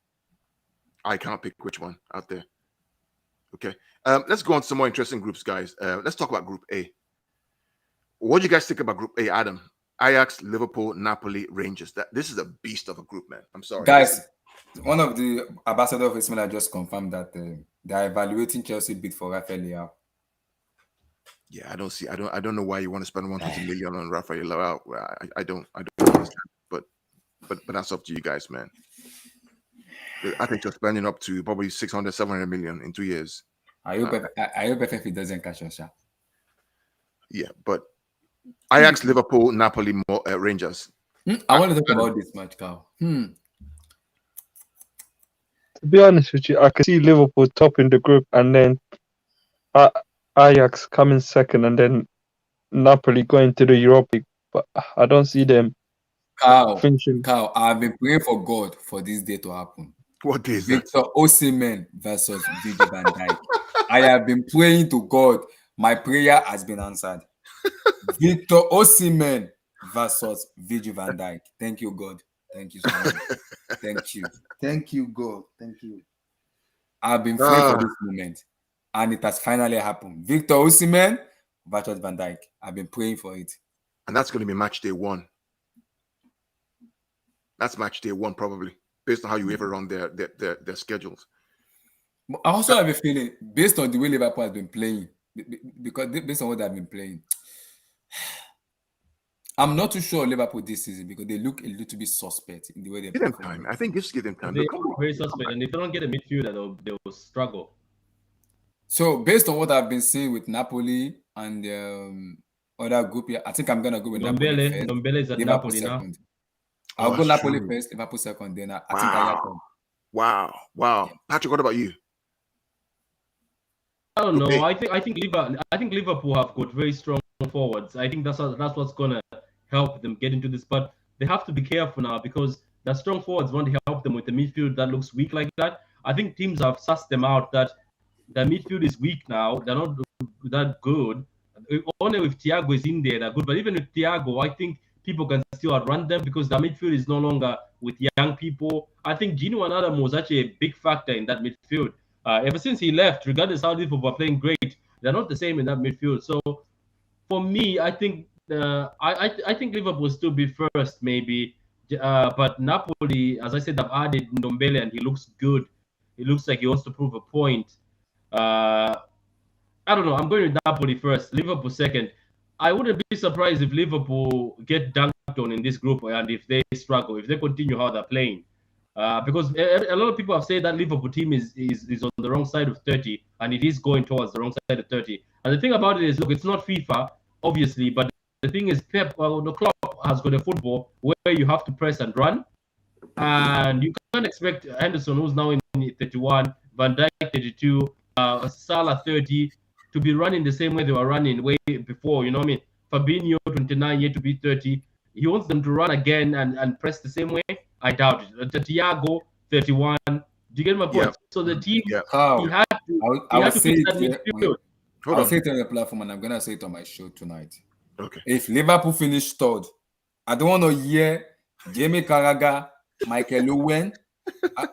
I can't pick which one out there. Okay, let's go on to some more interesting groups, guys. Let's talk about Group A. What do you guys think about Group A, Adam? Ajax, Liverpool, Napoli, Rangers. This is a beast of a group, man. I'm sorry, guys. One of the ambassadors of Ismail just confirmed that they are evaluating Chelsea bid for Rafael Leao. Yeah, I don't know why you want to spend 120 million on Rafael Leao. I don't understand. But that's up to you guys, man. I think you're spending up to probably 600, 700 million in 2 years. I hope FFP doesn't catch us. Yeah, but Ajax, Liverpool, Napoli, Rangers. I want to talk about this match, Carl. To be honest with you, I could see Liverpool topping the group and then Ajax coming second and then Napoli going to the Europa League. But I don't see them finishing. Carl, I've been praying for God for this day to happen. What day is that? Victor Osimhen versus Virgil van Dijk. I have been praying to God. My prayer has been answered. Victor Osimhen versus Virgil van Dijk. Thank you, God. Thank you so much. Thank you. Thank you, God. Thank you. I've been praying for this moment, and it has finally happened. Victor Osimhen versus Van Dijk. I've been praying for it. And that's going to be match day 1. That's match day 1, probably, based on how you ever run their schedules. I also have a feeling, based on the way Liverpool has been playing, because based on what they've been playing, I'm not too sure Liverpool this season because they look a little bit suspect in the way they Give them perform. time. I think just give them time. They Look, are very suspect, and if they don't get a midfielder, they will struggle. So based on what I've been seeing with Napoli and other group here, I think I'm gonna go with Napoli first. Ndombele is at Liverpool Napoli now. second. I'll go that's Napoli true. first, Liverpool second. Then I think I come. Wow. Yeah. Patrick, what about you? I don't know. Okay. I think Liverpool have got very strong forwards. I think that's what's gonna help them get into this. But they have to be careful now because the strong forwards won't help them with the midfield that looks weak like that. I think teams have sussed them out that the midfield is weak now. They're not that good. Only if Thiago is in there, they're good. But even with Thiago, I think people can still outrun them because the midfield is no longer with young people. I think Gino Wijnaldum was actually a big factor in that midfield. Ever since he left, regardless how Liverpool are playing great, they're not the same in that midfield. So for me, I think I think Liverpool will still be first, maybe. But Napoli, as I said, I've added Ndombele and he looks good. He looks like he wants to prove a point. I don't know. I'm going with Napoli first, Liverpool second. I wouldn't be surprised if Liverpool get dunked on in this group and if they struggle, if they continue how they're playing. Because a lot of people have said that Liverpool team is on the wrong side of 30, and it is going towards the wrong side of 30. And the thing about it is, look, it's not FIFA, obviously, but the thing is, the club has got a football where you have to press and run, and you can't expect Henderson, who's now in 31, Van Dijk 32, Salah 30, to be running the same way they were running way before. You know what I mean? Fabinho 29, yet to be 30. He wants them to run again and press the same way. I doubt it. Thiago 31. Do you get my point? Yeah. So the team, Yeah. he had to, I will fix say that it. midfield. Hold I'll on. say it on the platform, and I'm gonna say it on my show tonight. Okay. If Liverpool finish third, I don't want to hear Jamie Carragher, Michael Owen,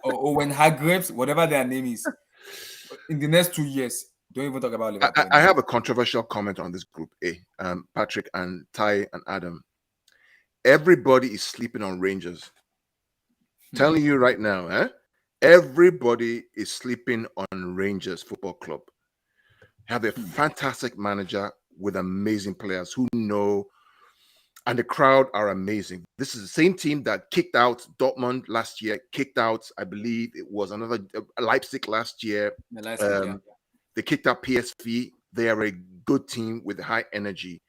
or Owen Hargreaves, whatever their name is, in the next 2 years. Don't even talk about Liverpool. I have a controversial comment on this group A. Patrick and Ty and Adam. Everybody is sleeping on Rangers. Telling you right now, everybody is sleeping on Rangers Football Club. Have a fantastic manager with amazing players who know, and the crowd are amazing. This is the same team that kicked out Dortmund last year, kicked out, I believe it was another Leipzig last year. They kicked out PSV. They are a good team with high energy.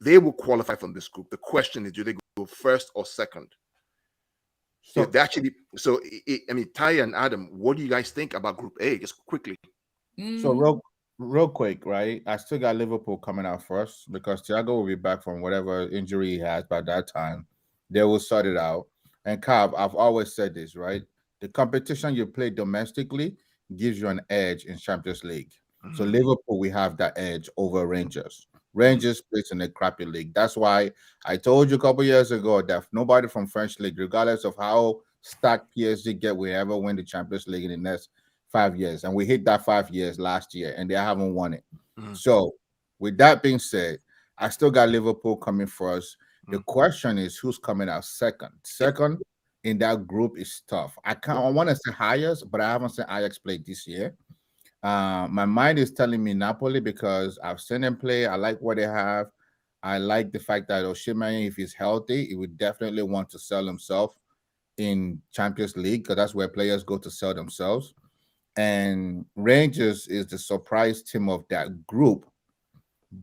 They will qualify from this group. The question is, do they go first or second? So they actually. So I mean, Ty and Adam, what do you guys think about Group A? Just quickly. So real quick, right? I still got Liverpool coming out first because Thiago will be back from whatever injury he has by that time. They will sort it out. And Cav, I've always said this, right? The competition you play domestically gives you an edge in Champions League. So Liverpool, we have that edge over Rangers. Rangers plays in a crappy league. That's why I told you a couple years ago that nobody from French league, regardless of how stacked PSG get, will ever win the Champions League in the next 5 years. And we hit that 5 years last year, and they haven't won it. So with that being said, I still got Liverpool coming first. The question is who's coming out second. Second in that group is tough. I want to say Ajax, but I haven't seen Ajax play this year. My mind is telling me Napoli because I've seen them play. I like what they have. I like the fact that Osimhen, if he's healthy, he would definitely want to sell himself in Champions League because that's where players go to sell themselves. And Rangers is the surprise team of that group,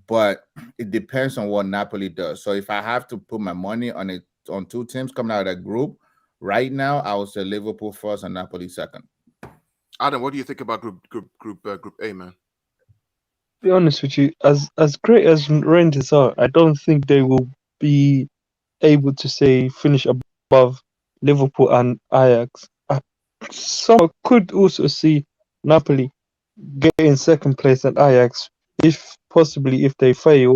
but it depends on what Napoli does. So if I have to put my money on it on two teams coming out of that group, right now I would say Liverpool first and Napoli second. Adam, what do you think about Group A, man? Be honest with you, as great as Rangers are, I don't think they will be able to say finish above Liverpool and Ajax. Some could also see Napoli getting second place at Ajax if possibly if they fail,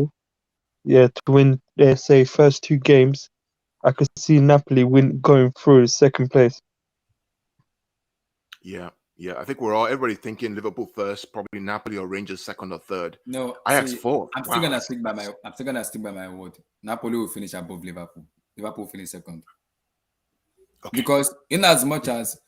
to win their say first two games. I could see Napoli going through second place. Yeah, yeah. I think everybody thinking Liverpool first, probably Napoli or Rangers second or third. No, Ajax see, fourth. I'm still gonna stick by my. I'm still gonna stick by my word. Napoli will finish above Liverpool. Liverpool will finish second. Okay. Because in as much as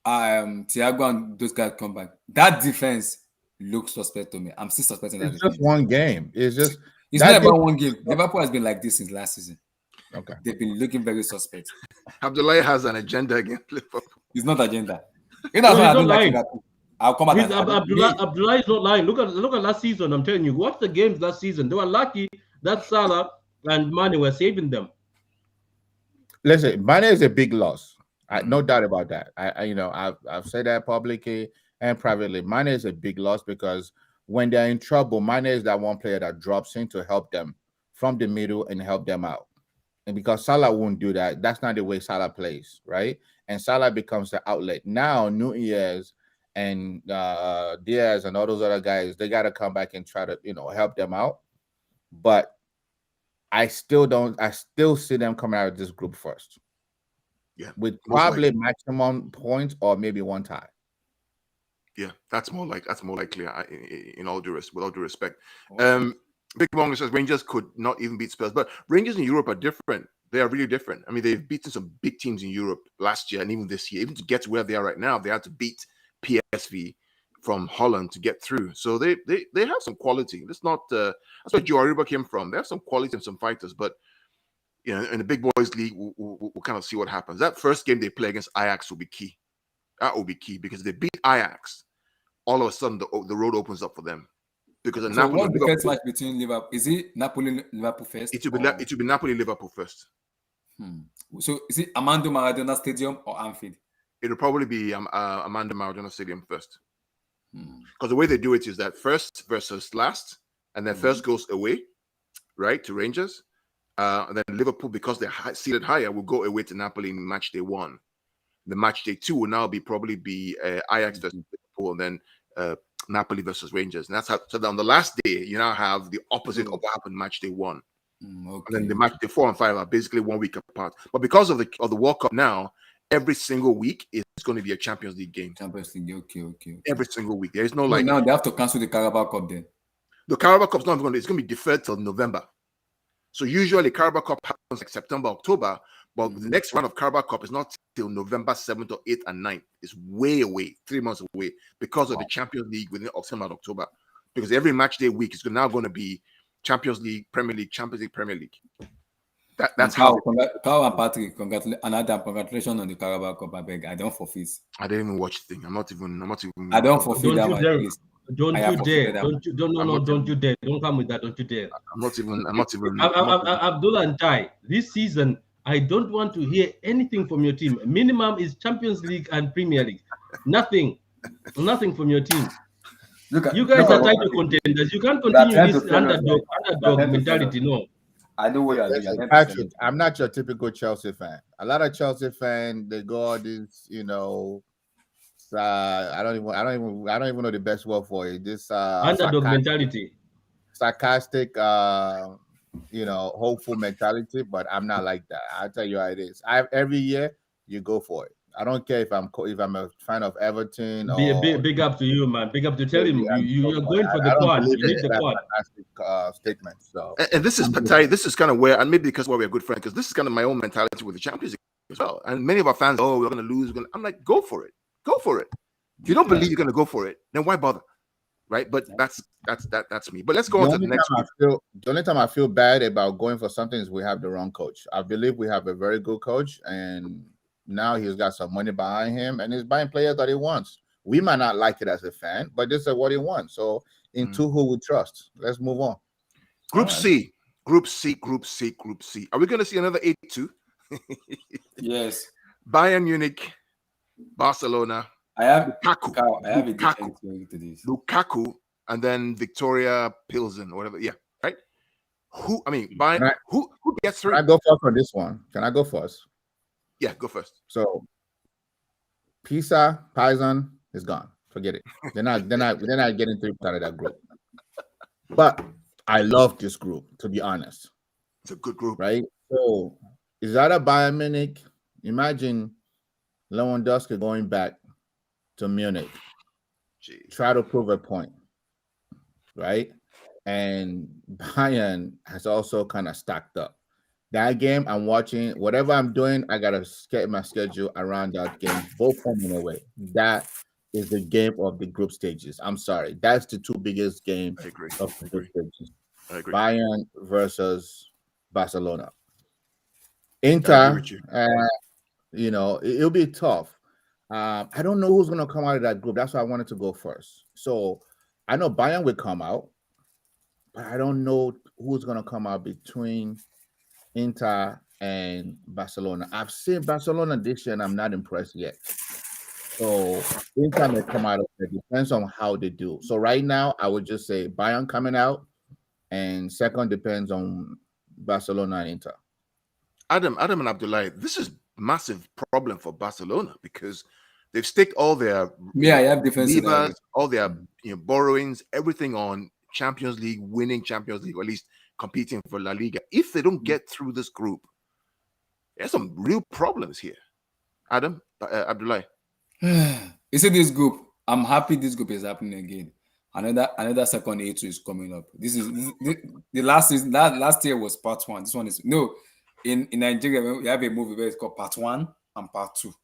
Thiago and those guys come back, that defense looks suspect to me. I'm still suspecting that It's defense. just one game. It's just It's not about one game. Liverpool has been like this since last season. okay. They've been looking very suspect. Abdullahi has an agenda against Liverpool. It's not agenda. In No, as much he's as I not don't like lying. Liverpool, I'll come With out. Abdullah is not lying. Look at last season. I'm telling you, watch the games last season. They were lucky that Salah and Mane were saving them. Listen, Mane is a big loss. No doubt about that. I've said that publicly and privately. Mane is a big loss because when they're in trouble, Mane is that one player that drops in to help them from the middle and help them out. And because Salah won't do that, that's not the way Salah plays, right? And Salah becomes the outlet. Now, Nunez and Diaz and all those other guys, they got to come back and try to, help them out. But I still see them coming out of this group first. Yeah. With probably maximum points or maybe one tie. Yeah, that's more likely. With all due respect. Big Mongo says Rangers could not even beat Spurs, but Rangers in Europe are different. They are really different. I mean, they've beaten some big teams in Europe last year and even this year. Even to get to where they are right now, they had to beat PSV from Holland to get through. So they have some quality. That's where Joe Ariba came from. They have some quality and some fighters, but in the big boys league, we'll kind of see what happens. That first game they play against Ajax will be key. That will be key because if they beat Ajax, all of a sudden the road opens up for them. Because so what the first match between Liverpool is it Napoli Liverpool first? It will be Napoli Liverpool first. So is it Armando Maradona Stadium or Anfield? It'll probably be Armando Maradona Stadium first. Because the way they do it is that first versus last, and then first goes away, right, to Rangers. And then Liverpool, because they're seated higher, will go away to Napoli in match day 1. The match day 2 will now probably be Ajax versus Liverpool, and then Napoli versus Rangers. And that's how. So on the last day, you now have the opposite of what happened match day 1. And then the match day 4 and 5 are basically 1 week apart. But because of the World Cup now, every single week is going to be a Champions League game. Champions League, okay. Every single week. There is no now they have to cancel the Carabao Cup then. The Carabao Cup's not going to. It's going to be deferred till November. So usually Carabao Cup happens like September, October, but the next round of Carabao Cup is not till November 7th or 8th and 9th. It's way away, 3 months away, because of the Champions League within September and October. Because every match day week is now going to be Champions League, Premier League, Champions League, Premier League. That's how. Carl and Patrick, and Adam, congratulations on the Carabao Cup. I beg, I don't forfeit. I didn't even watch the thing. I'm not even. I don't forfeit that one. Don't you dare! Don't you dare! Don't come with that! Don't you dare! I'm not even. Abdullah and Tai, this season I don't want to hear anything from your team. Minimum is Champions League and Premier League. Nothing from your team. You guys are title contenders. You can't continue this underdog mentality. No. I know what you're Patrick, I'm not your typical Chelsea fan. A lot of Chelsea fans, they go all this, I don't even know the best word for it. This underdog mentality, sarcastic, hopeful mentality. But I'm not like that. I'll tell you how it is. Every year you go for it. I don't care if I'm a fan of Everton. Big up to you, man. Big up to tell him you're going for the quad. You need the quad. Fantastic statement. So, and this is Patai. This is kind of where, and maybe because we're good friends, because this is kind of my own mentality with the Champions League as well. And many of our fans, we're going to lose. I'm like, go for it. Go for it. If you don't believe you're going to go for it, then why bother? Right? But that's me. But let's go on to the next one. The only time I feel bad about going for something is we have the wrong coach. I believe we have a very good coach, and now he's got some money behind him, and he's buying players that he wants. We might not like it as a fan, but this is what he wants. So into who we trust. Let's move on. Group C. Are we going to see another 8-2? Yes. Bayern Munich, Barcelona. I have Lukaku, and then Victoria Pilsen, or whatever. Yeah, right. Bayern. Who gets through? Can I go first on this one? Can I go first? Yeah, go first. So Pisa, Paisan is gone. Forget it. They're not getting through out of that group. But I love this group, to be honest. It's a good group. Right? So is that a Bayern Munich? Imagine Lewandowski going back to Munich, Jeez. try to prove a point, right? And Bayern has also kind of stacked up. That game I'm watching, whatever I'm doing, I gotta get my schedule around that game, both home and away. That is the game of the group stages. I'm sorry, that's the two biggest games I agree. of the group stages. I agree. Bayern versus Barcelona. I agree Inter, with you. It'll be tough. I don't know who's gonna come out of that group. That's why I wanted to go first. So I know Bayern will come out, but I don't know who's gonna come out between Inter and Barcelona. I've seen Barcelona this year and I'm not impressed yet. So Inter may come out of it. Depends on how they do. So right now, I would just say Bayern coming out, and second depends on Barcelona and Inter. Adam and Abdullah, this is massive problem for Barcelona because they've staked all their Yeah, I have defensive. levers, all their borrowings, everything on Champions League, winning Champions League, or at least competing for La Liga. If they don't get through this group, there's some real problems here. Adam, Abdullah. You see this group. I'm happy this group is happening again. Another second A2 is coming up. This is the last season. Last year was part one. This one is in Nigeria we have a movie where it's called Part 1 and Part 2.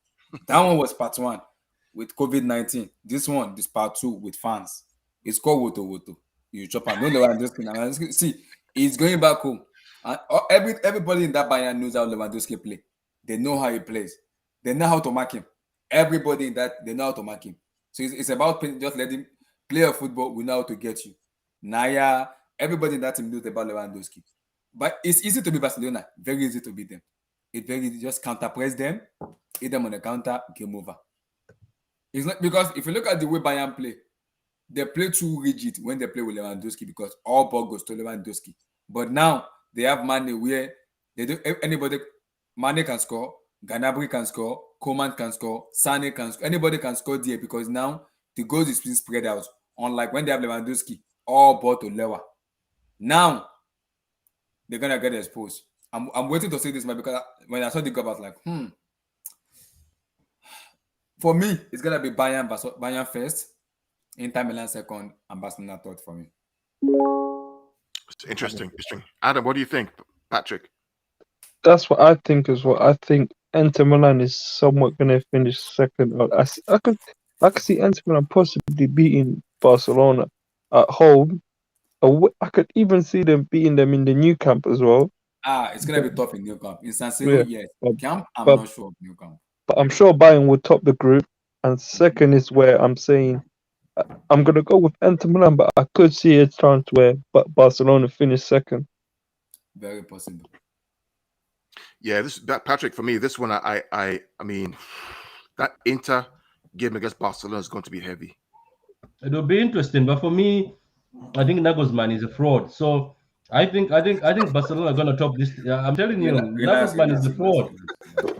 That one was Part 1 with COVID-19. This one is Part 2 with fans. It's called Woto. You chop and no Lewandowski. See, he's going back home. And everybody in that Bayern knows how Lewandowski play. They know how he plays. They know how to mark him. Everybody in that, they know how to mark him. So it's about just let him play a football. We know how to get you. Naya, everybody in that team knows about Lewandowski. But it's easy to beat Barcelona. Very easy to beat them. It's very easy. Just counter press them, hit them on the counter, game over. It's not because if you look at the way Bayern play, they play too rigid when they play with Lewandowski because all ball goes to Lewandowski. But now they have Mane where they do anybody. Mane can score, Gnabry can score, Coman can score, Sane can score. Anybody can score there because now the goals is being spread out. Unlike when they have Lewandowski, all ball to Lewa. Now they're gonna get exposed. I'm waiting to say this, man, because when I saw the goal, I was like, For me, it's gonna be Bayern first, Inter Milan second, and Barcelona third for me. It's interesting. Adam, what do you think, Patrick? That's what I think as well. I think Inter Milan is somewhat going to finish second. I could see Inter Milan possibly beating Barcelona at home. I could even see them beating them in the new camp as well. It's going to be tough in new camp. In San Siro, yes. Camp, I'm not sure of new camp. But I'm sure Bayern will top the group. And second is where I'm saying I'm going to go with Inter Milan, but I could see a chance where Barcelona finish second. Very possible. Yeah, Patrick, for me, this one, I mean, that Inter game against Barcelona is going to be heavy. It'll be interesting, but for me, I think Nagelsmann is a fraud. So I think Barcelona are going to top this. I'm telling you, Nagelsmann is a fraud.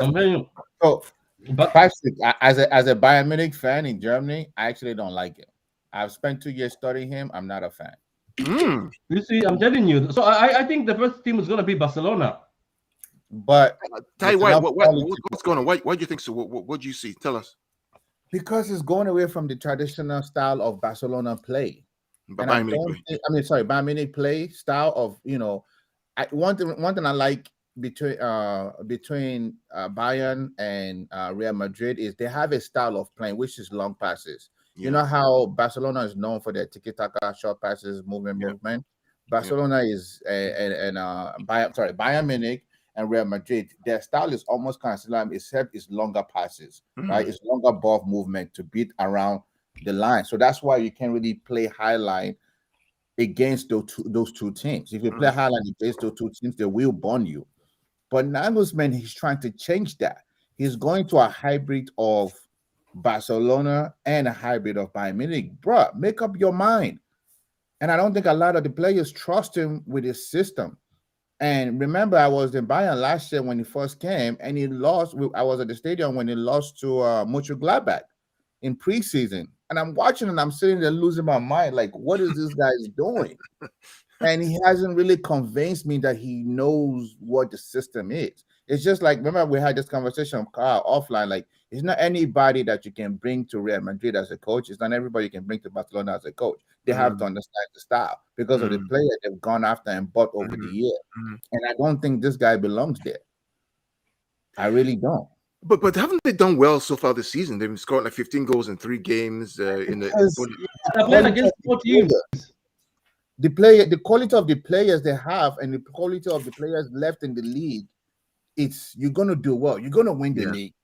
I'm telling you. So, but Patrick, as a Bayern Munich fan in Germany, I actually don't like him. I've spent 2 years studying him. I'm not a fan. You see, I'm telling you. So I think the first team is going to be Barcelona. But Ty, what's going on? Why do you think so? What do you see? Tell us. Because it's going away from the traditional style of Barcelona play. Bayern Munich play style of one thing I like between Bayern and Real Madrid is they have a style of playing which is long passes. Yeah. You know how Barcelona is known for their tiki-taka, short passes, movement. Barcelona is Bayern Munich and Real Madrid, their style is almost kind of similar, except it's longer passes, right? It's longer ball movement to beat around the line. So that's why you can't really play high line against those two teams. If you play high line against those two teams, they will burn you. But Nagelsmann, he's trying to change that. He's going to a hybrid of Barcelona and a hybrid of Bayern Munich. Bruh, make up your mind. And I don't think a lot of the players trust him with his system. And remember, I was in Bayern last year when he first came, and he lost. I was at the stadium when he lost to Mönchengladbach in preseason. And I'm watching and I'm sitting there losing my mind. Like, what is this guy doing? And he hasn't really convinced me that he knows what the system is. It's just like, remember we had this conversation offline. Like, it's not anybody that you can bring to Real Madrid as a coach. It's not everybody you can bring to Barcelona as a coach. They have to understand the style because of the player they've gone after and bought over the year. And I don't think this guy belongs there. I really don't. But haven't they done well so far this season? They've scored like 15 goals in 3 games. They're playing against 4 teams. The quality of the players they have and the quality of the players left in the league, you're gonna do well. You're gonna win the league,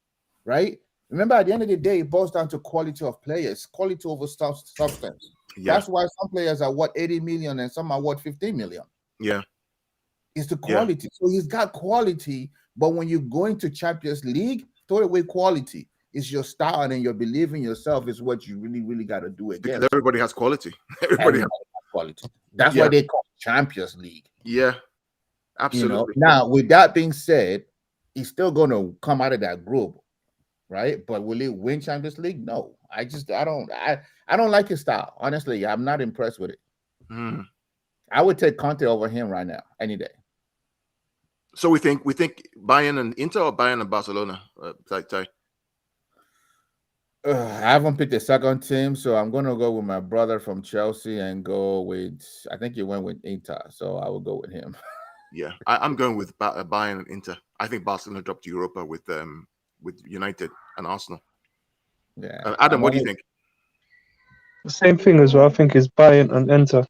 right? Remember, at the end of the day, it boils down to quality of players, quality over substance. Yeah. That's why some players are 80 million and some are 15 million. Yeah. It's the quality. So he's got quality, but when you go into Champions League, throw away quality. It's your style and your belief in yourself is what you really, really got to do again. Because everybody has quality. Everybody has quality. That's why they call it Champions League. Yeah, absolutely. Now, with that being said, he's still going to come out of that group, right? But will he win Champions League? No. I don't like his style. Honestly, I'm not impressed with it. I would take Conte over him right now, any day. So we think Bayern and Inter or Bayern and Barcelona? Ty? I haven't picked a second team, so I'm going to go with my brother from Chelsea and go with, I think he went with Inter, so I will go with him. Yeah, I'm going with Bayern and Inter. I think Barcelona dropped to Europa with United and Arsenal. Yeah. Adam, what do you think? The same thing as well. I think it's Bayern and Inter.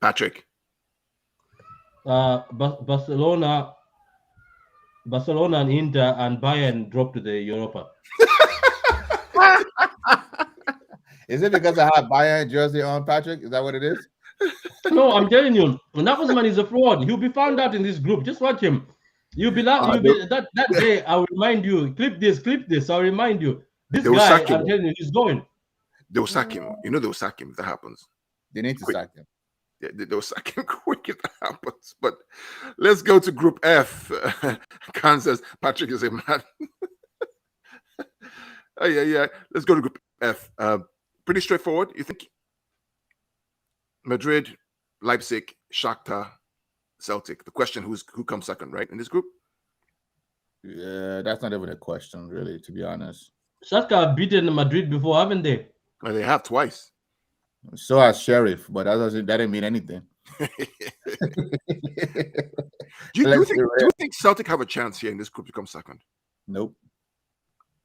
Patrick? Barcelona and Inter and Bayern dropped to the Europa. Is it because I have Bayern jersey on, Patrick? Is that what it is? No, I'm telling you, Nagelsmann is a fraud. He'll be found out in this group. Just watch him. That day. I'll remind you. Clip this. I'll remind you. This guy, I'm telling you, he's going. They will sack him. You know they will sack him if that happens. They need to sack him. Yeah, they will sack him quick if that happens. But let's go to Group F. Kansas. Patrick is a man. Oh yeah. Let's go to Group F. Pretty straightforward. You think? Madrid, Leipzig, Shakhtar, Celtic. The question: who comes second, right, in this group? Yeah, that's not even a question, really, to be honest. Shakhtar have beaten Madrid before, haven't they? Well, they have twice. So has Sheriff, but that didn't mean anything. Do you think Celtic have a chance here in this group to come second? Nope.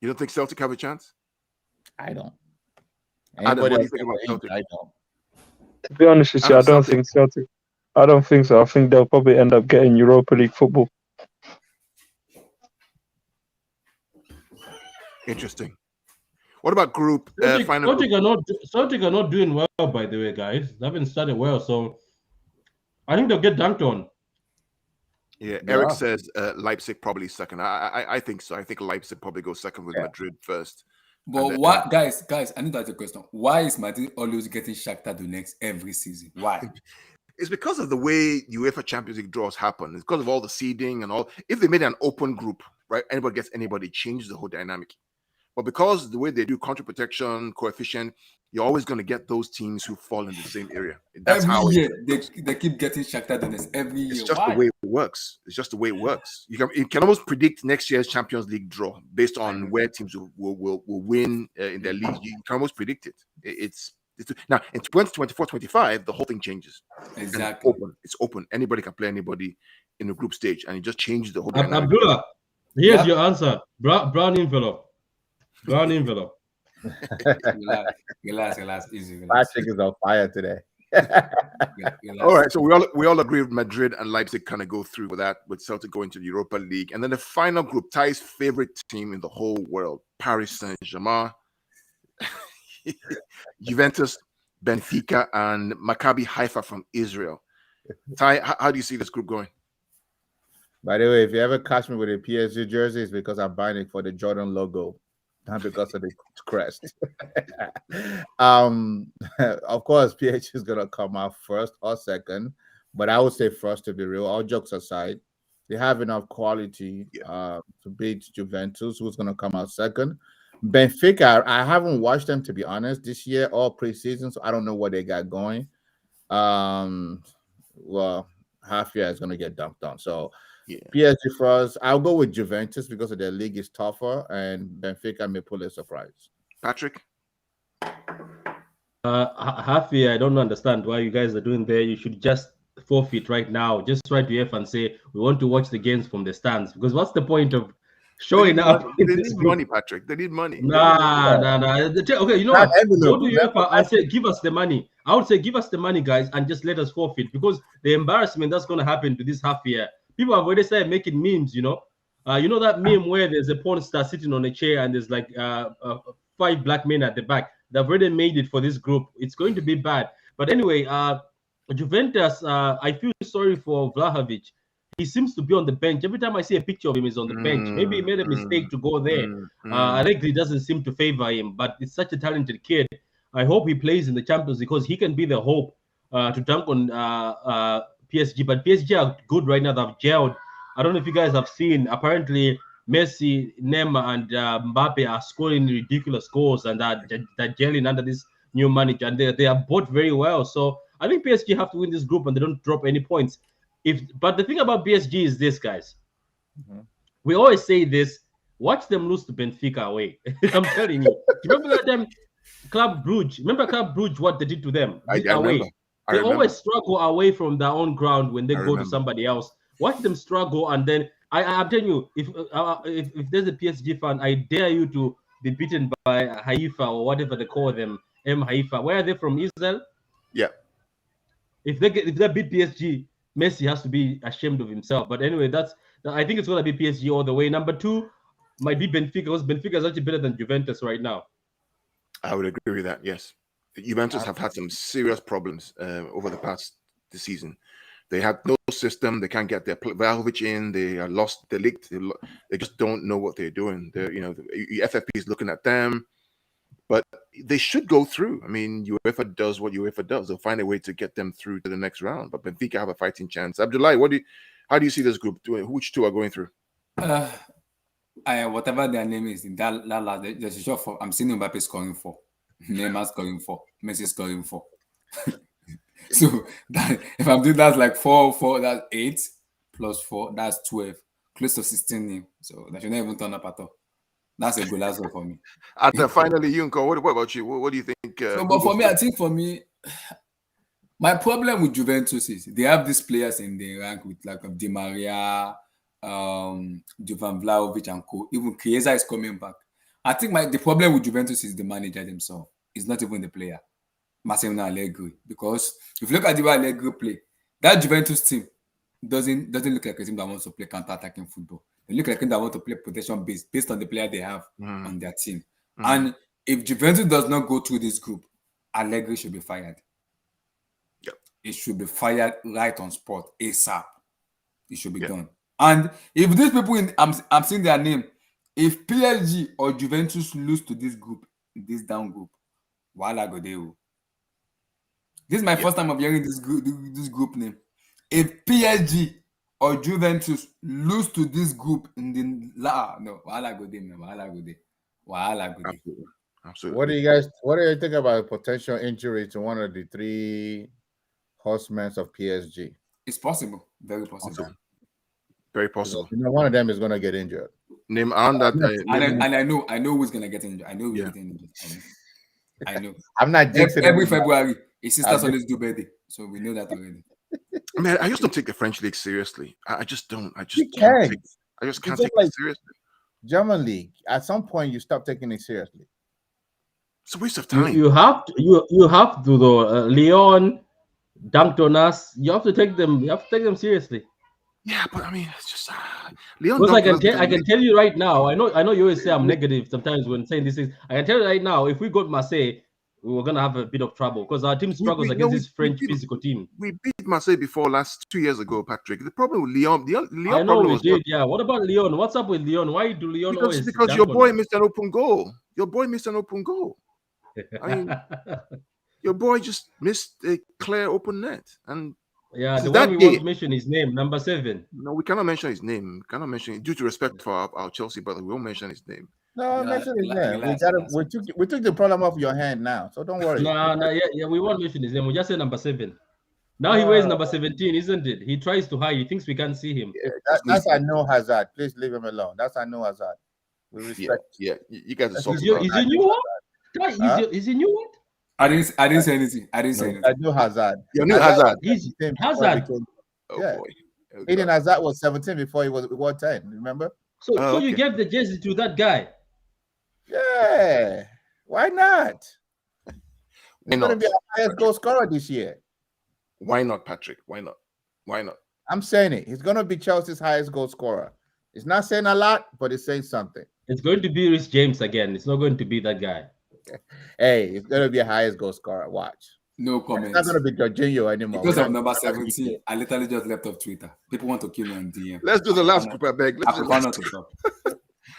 You don't think Celtic have a chance? I don't. Adam, what do you think about Celtic? I don't. To be honest with you, I don't think Celtic. I don't think so. I think they'll probably end up getting Europa League football. Interesting. What about group final? Celtic are not doing well, by the way, guys. They haven't started well, so I think they'll get dunked on. Yeah, Eric says Leipzig probably second. I think so. I think Leipzig probably goes second with Madrid first. But why, guys? I need to ask a question. Why is Madrid always getting Shakhtar Donetsk every season? Why? It's because of the way UEFA Champions League draws happen. It's because of all the seeding and all. If they made an open group, right, anybody gets anybody, it changes the whole dynamic. But because the way they do country protection, coefficient, you're always going to get those teams who fall in the same area. That's every year they keep getting Shakhtar Donetsk every year. It's just the way it works. It's just the way it works. You can almost predict next year's Champions League draw based on where teams will win in their league. You can almost predict it. It's now in 2024-25, the whole thing changes. Exactly. It's open. Anybody can play anybody in the group stage, and it just changes the whole dynamic. Abdullah, here's your answer. Brown envelope. Brown envelope. Relax. Easy. Patrick is on fire today. All right, so we all agree with Madrid and Leipzig kind of go through with that, with Celtic going to the Europa League. And then the final group, Ty's favorite team in the whole world, Paris Saint-Germain, Juventus, Benfica, and Maccabi Haifa from Israel. Ty, how do you see this group going? By the way, if you ever catch me with a PSG jersey, it's because I'm buying it for the Jordan logo, not because of the crest. Of course, PSG is gonna come out first or second, But I would say first, to be real, all jokes aside, they have enough quality to beat Juventus, who's going to come out second. Benfica, I haven't watched them, to be honest, this year, all preseason, so I don't know what they got going. Well, half year is going to get dumped on. So PSG for us, I'll go with Juventus because of their league is tougher, and Benfica may pull a surprise. Patrick? Half year, I don't understand why you guys are doing there. You should just forfeit right now. Just write to UEFA and say we want to watch the games from the stands, because what's the point of showing up? They need money, Patrick. They need money. Nah. Okay, you know what? Go to UEFA and say, give us the money. I would say, give us the money, guys, and just let us forfeit, because the embarrassment that's going to happen to this half year. People have already started making memes, you know. You know that meme where there's a porn star sitting on a chair and there's like 5 black men at the back. They've already made it for this group. It's going to be bad. But anyway, Juventus, I feel sorry for Vlahovic. He seems to be on the bench. Every time I see a picture of him, he's on the bench. Maybe he made a mistake to go there. Allegri doesn't seem to favor him, but it's such a talented kid. I hope he plays in the Champions, because he can be the hope to dunk on PSG. But PSG are good right now. They've gelled. I don't know if you guys have seen. Apparently, Messi, Neymar, and Mbappe are scoring ridiculous goals, and they're gelling under this new manager. And they are both very well. So I think PSG have to win this group, and they don't drop any points. But the thing about PSG is this, guys. We always say this: watch them lose to Benfica away. I'm telling you. Remember that time, Club Brugge? Remember Club Brugge? What they did to them away? They always struggle away from their own ground when they go to somebody else. Watch them struggle, and then I'm telling you, if there's a PSG fan, I dare you to be beaten by Haifa or whatever they call them, Haifa. Where are they from? Israel? Yeah. If they beat PSG, Messi has to be ashamed of himself. But anyway, I think it's going to be PSG all the way. Number 2 might be Benfica, because Benfica is actually better than Juventus right now. I would agree with that, yes. Juventus have had some serious problems over the past season. They have no system. They can't get their Vlahovic in. They are lost. They just don't know what they're doing. The FFP is looking at them, but they should go through. I mean, UEFA does what UEFA does. They'll find a way to get them through to the next round. But Benfica have a fighting chance. Abdullahi, how do you see this group? Which 2 are going through? Whatever their name is, in that last, there's a shot for. I'm seeing Mbappe scoring 4, Neymar scoring 4, Messi scoring 4. So if I'm doing that, like 4, that's 8 plus 4, that's 12, close to 16 name. So that should not even turn up at all. That's a good answer for me. And finally, Yunko, what about you? What do you think? For me, my problem with Juventus is they have these players in the rank with like Di Maria, Jovan Vlahovic and co. Even Chiesa is coming back. I think the problem with Juventus is the manager themselves. It's not even the player, Massimiliano Allegri. Because if you look at the way Allegri play, that Juventus team doesn't look like a team that wants to play counter-attacking football. They look like a team that want to play possession based on the player they have on their team. And if Juventus does not go through this group, Allegri should be fired. Yep. It should be fired right on spot, ASAP. It should be done. And if these people I'm seeing their name, if PSG or Juventus lose to this group, this down group, Wala Godeo. This is my first time of hearing this group name. If PSG or Juventus lose to this group in the Wala Godeo. Absolutely. What do you think about a potential injury to one of the 3 horsemen of PSG? It's possible. Very possible. Okay. Very possible. One of them is going to get injured. And I know who's going to get injured. I know who's getting injured. I know. I'm not jinxing every February. His sisters always do birthday, so we know that already. Man, I just don't take the French league seriously. I just don't. I just can't take it seriously. German league. At some point, you stop taking it seriously. It's a waste of time. You have to though. Leon dunked on us. You have to take them. You have to take them seriously. Yeah, but I mean, it's just Leon. Because I can tell you right now. I know you always say I'm negative sometimes when saying these things. I can tell you right now, if we got Marseille, we were gonna have a bit of trouble because our team struggles against this French physical team. We beat Marseille before 2 years ago, Patrick. The problem with Leon, I know we did. Yeah. What about Leon? What's up with Leon? Why do Leon always? Because your boy missed an open goal. I mean, your boy just missed a clear open net, and Yeah, Is the that one we it? won't mention his name, number 7. No, we cannot mention his name. We cannot mention it due to respect for our Chelsea brother. We won't mention his name. No, mention his name. Relax. We took the problem off your hand now, so don't worry. No, yeah, we won't mention his name. We just say number 7. Now he wears number 17, isn't it? He tries to hide. He thinks we can't see him. That's I know Hazard. Please leave him alone. That's I know Hazard. We respect. Yeah. You guys are Is soft. he new one? Is he new one? I didn't say anything. I didn't say anything. I know Hazard. You knew Hazard. He's Hazard. Oh Yeah. boy. Oh, Eden God. Hazard was 17 before he was 10. Remember? So okay. you gave the jersey to that guy. Yeah. Why not? Why He's going to not? be our highest goal scorer this year. Why not, Patrick? Why not? Why not? I'm saying it. He's going to be Chelsea's highest goal scorer. It's not saying a lot, but it's saying something. It's going to be Rhys James again. It's not going to be that guy. Hey, it's going to be a highest goal scorer. Watch. No It's comments. not going to be Jorginho anymore. Because We're of not- number 17, I literally just left off Twitter. People want to kill me on DM. Let's do the last group, I beg. I Let's do the prefer last not to talk.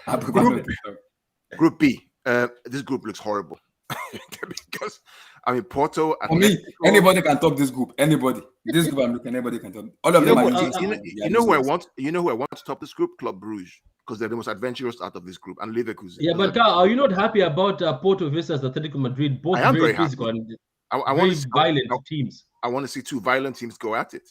I prefer not to talk. Group B. This group looks horrible because I mean Porto. For me, Atletico- anybody can top this group. Anybody. This group I'm looking, anybody can top. All of You them know, are who- using. you know who I want. You know who I want to top this group? Club Brugge, because they're the most adventurous out of this group, and Leverkusen. Yeah, but Carl, are you not happy about Porto versus Atletico Madrid? Both I am very very happy. physical and I very want to see, violent teams. I want to see two violent teams go at it.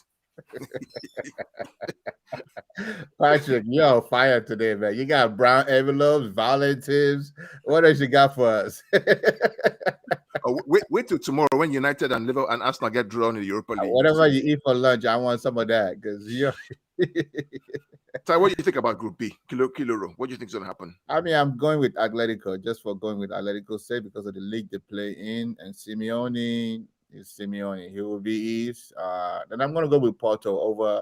Patrick, you're on fire today, man. You got brown envelopes, violent tips. What else you got for us? Wait till tomorrow when United and Liverpool and Arsenal get drawn in the Europa League. Whatever you eat for lunch, I want some of that because you're. So, what do you think about Group B? Kiloro, what do you think is going to happen? I mean, I'm going with Atletico just for going with Atletico's sake because of the league they play in, and Simeone is Simeone. He will be easy. Then I'm going to go with Porto over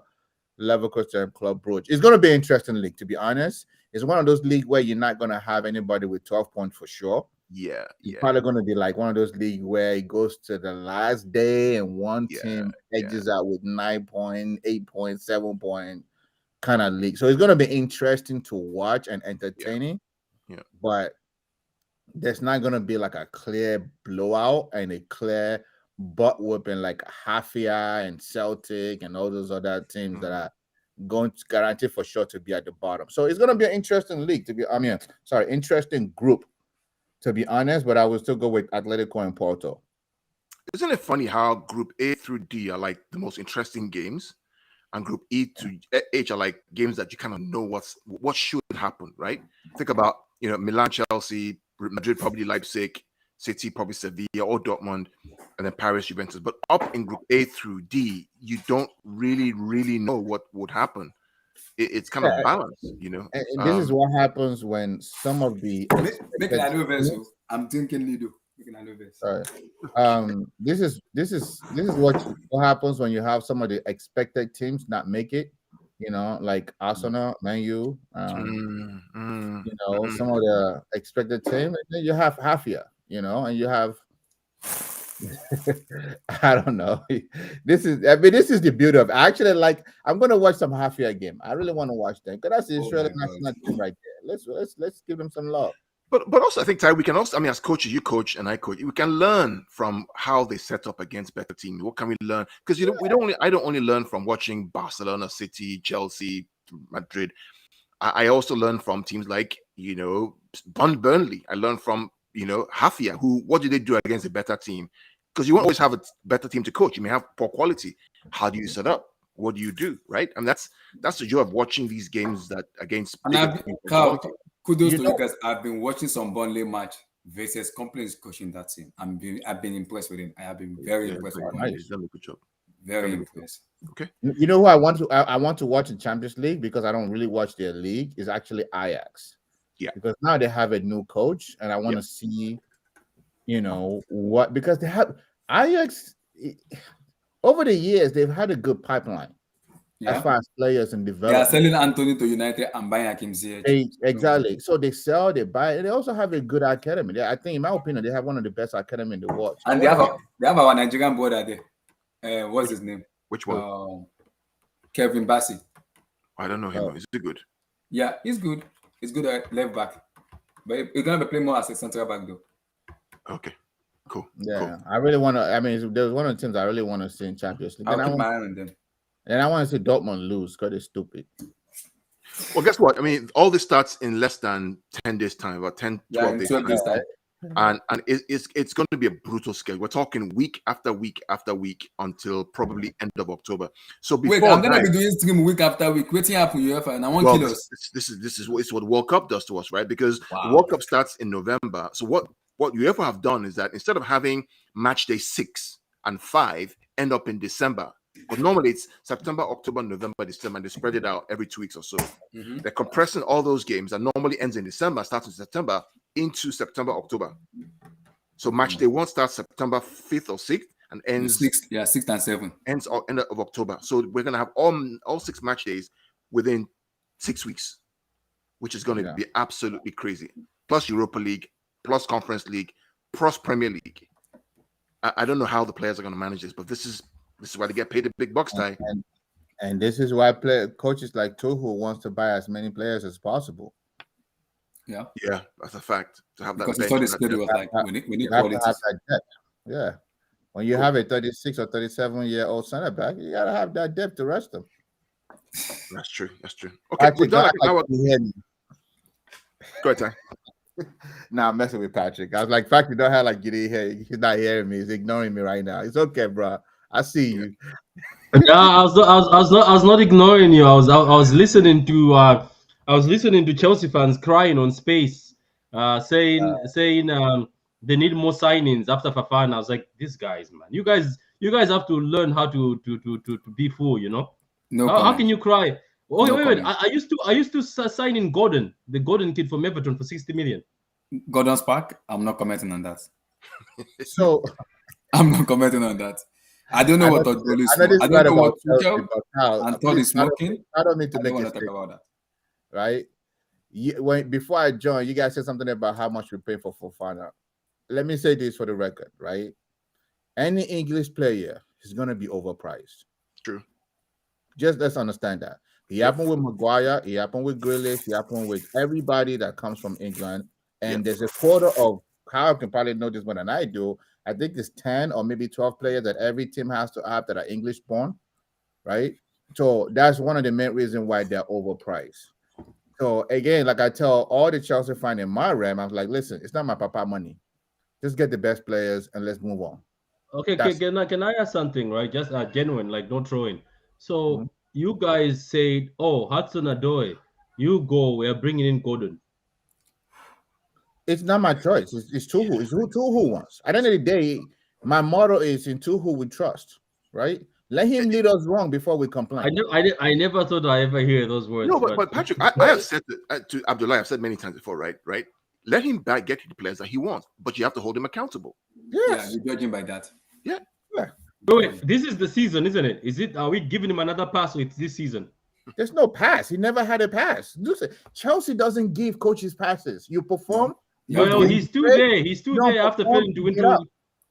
Leverkusen and Club Brugge. It's going to be an interesting league, to be honest. It's one of those leagues where you're not going to have anybody with 12 points for sure. Yeah. It's probably going to be like one of those leagues where it goes to the last day and one team edges out with 9 point, 8 point, 7 point kind of league. So it's going to be interesting to watch and entertaining. Yeah. But there's not going to be like a clear blowout and a clear butt whooping like Hafia and Celtic and all those other teams that are going to guarantee for sure to be at the bottom. So it's going to be an interesting league interesting group, to be honest, but I will still go with Atletico and Porto. Isn't it funny how Group A through D are like the most interesting games, and Group E to H are like games that you kind of know what should happen, right? Think about Milan, Chelsea, Madrid, probably Leipzig, City, probably Sevilla or Dortmund, and then Paris, Juventus. But up in Group A through D, you don't really know what would happen. It's kind of balanced, And this is what happens when some of the I'm thinking Lido. Sorry. This is what happens when you have some of the expected teams not make it. Like Arsenal, Man U. Some of the expected teams. And then you have Hafia. And you have. I don't know. This is the beauty of. I'm gonna watch some Hafia game. I really want to watch them because that's the Israeli national team right there. Let's give them some love. But also, I think, Ty, we can also, as coaches, you coach and I coach, we can learn from how they set up against better teams. What can we learn? Because I don't only learn from watching Barcelona, City, Chelsea, Madrid. I also learn from teams like Burnley. I learn from Hafia. What do they do against a better team? Because you won't always have a better team to coach. You may have poor quality. How do you set up? What do you do? Right? And that's the joy of watching these games that against. Kudos to you guys. I've been watching some Burnley match versus Company's coaching that team. I've been impressed with him. I have been very impressed with him. He's done a good job. Very impressed. Okay. You know who I want to watch in Champions League because I don't really watch their league is actually Ajax. Yeah. Because now they have a new coach and I want to see, because they have Ajax over the years they've had a good pipeline. Yeah. As far as players and They development. are selling Anthony to United and buying Hakim Ziyech. Exactly. So they sell, they buy, and they also have a good academy. I think, in my opinion, they have one of the best academy in the world. And they have our Nigerian brother there. What's his name? Which one? Kevin Bassi. I don't know him. Is he good? Yeah, he's good. He's good at left back. But he's gonna be playing more as a central back though. Okay. Cool. Yeah, Cool. I really want to. I mean, there's one of the teams I really want to see in Champions League. I'll And keep my eye on them. I want to see Dortmund lose because they're stupid. Well, guess what? I mean, all this starts in less than 10 days time, about 10, 12 in days 12 time. days time. And it's going to be a brutal schedule. We're talking week after week after week until probably end of October. So before Wait, I'm gonna be doing stream week after week. Waiting happen UEFA, and I want kill us. This is what World Cup does to us, right? Because the Wow. World Cup starts in November. So what UEFA have done is that instead of having match day 6 and 5 end up in December, but normally it's September, October, November, December, and they spread it out every 2 weeks or so. Mm-hmm. They're compressing all those games that normally ends in December, starts in September, into September, October. So match day 1 starts September 5th or 6th and ends 6th and 7th. Ends end of October. So we're gonna have all 6 match days within 6 weeks, which is going to be absolutely crazy. Plus Europa League, plus Conference League, plus Premier League. I don't know how the players are going to manage this, but this is why they get paid the big bucks, Ty. And this is why coaches like Tuchel wants to buy as many players as possible. Yeah, that's a fact. To have that, because it's all the schedule of like we need quality. Yeah, when you have a 36 or 37-year-old center back, you gotta have that depth to rest them. That's true. Okay, we're done. Go ahead, Ty. Nah, I'm messing with Patrick. I was like, fact, you don't have like Giddy here. He's not hearing me. He's ignoring me right now. It's okay, bro. I see you. Yeah, I was not ignoring you. I was listening to Chelsea fans crying on Space, saying they need more signings after Fafana. I was like, these guys, man, you guys have to learn how to be full, you know. How can you cry? Oh, wait. I used to sign in Gordon, the Gordon kid from Everton, for 60 million. Gordon's Park. I'm not commenting on that. So I'm not commenting on that. I don't know what Todd is. I don't know what Tuchel and Todd is smoking. I don't mean to make want a to talk about that. Right? Before I joined, you guys said something about how much we pay for Fofana. Let me say this for the record, right? Any English player is going to be overpriced. True. Just let's understand that. It happened with Maguire. It happened with Grealish. It happened with everybody that comes from England. And there's a quarter of, Kyle can probably know this more than I do, I think it's 10 or maybe 12 players that every team has to have that are English born, right? So that's one of the main reasons why they're overpriced. So again, like I tell all the Chelsea fans in my realm, I'm like, listen, it's not my papa money. Just get the best players and let's move on. Okay, can I ask something, right? Just genuine, like don't throw in. So you guys said, oh, Hudson-Odoi, you go, we're bringing in Gordon. It's not my choice. It's Tuchel. It's who Tuchel wants. At the end of the day, my motto is in Tuchel we trust, right? Let him lead us wrong before we complain. I never thought I ever hear those words. No, but Patrick, I have said to Abdullah, I've said many times before, right? Let him get the players that he wants, but you have to hold him accountable. Yes. Yeah, you judge him by that. Yeah. Wait, this is the season, isn't it? Are we giving him another pass with this season? There's no pass. He never had a pass. Listen, Chelsea doesn't give coaches passes. You perform. Well, he's still there. He's still there after failing to win.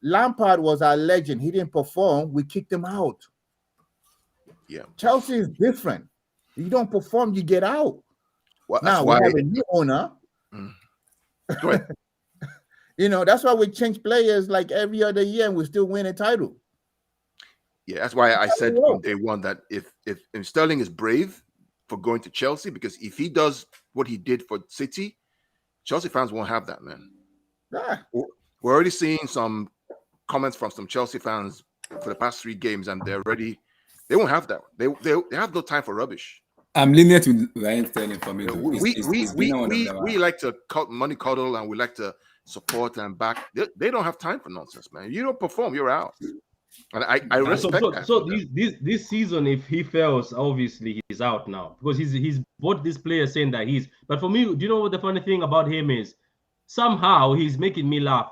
Lampard was our legend. He didn't perform. We kicked him out. Yeah. Chelsea is different. You don't perform, you get out. Well, now we have a new owner. Go ahead. That's why we change players like every other year and we still win a title. Yeah, that's why I said from day one that if Sterling is brave for going to Chelsea, because if he does what he did for City, Chelsea fans won't have that, man. We're already seeing some comments from some Chelsea fans for the past 3 games, and they won't have that. They have no time for rubbish. I'm lenient with Ryan Sterling for me. We like to money cuddle and we like to support and back. They don't have time for nonsense, man. You don't perform, you're out. And I respect that. So this season, if he fails, obviously he's out now because he's bought this player saying that he's. But for me, do you know what the funny thing about him is? Somehow he's making me laugh.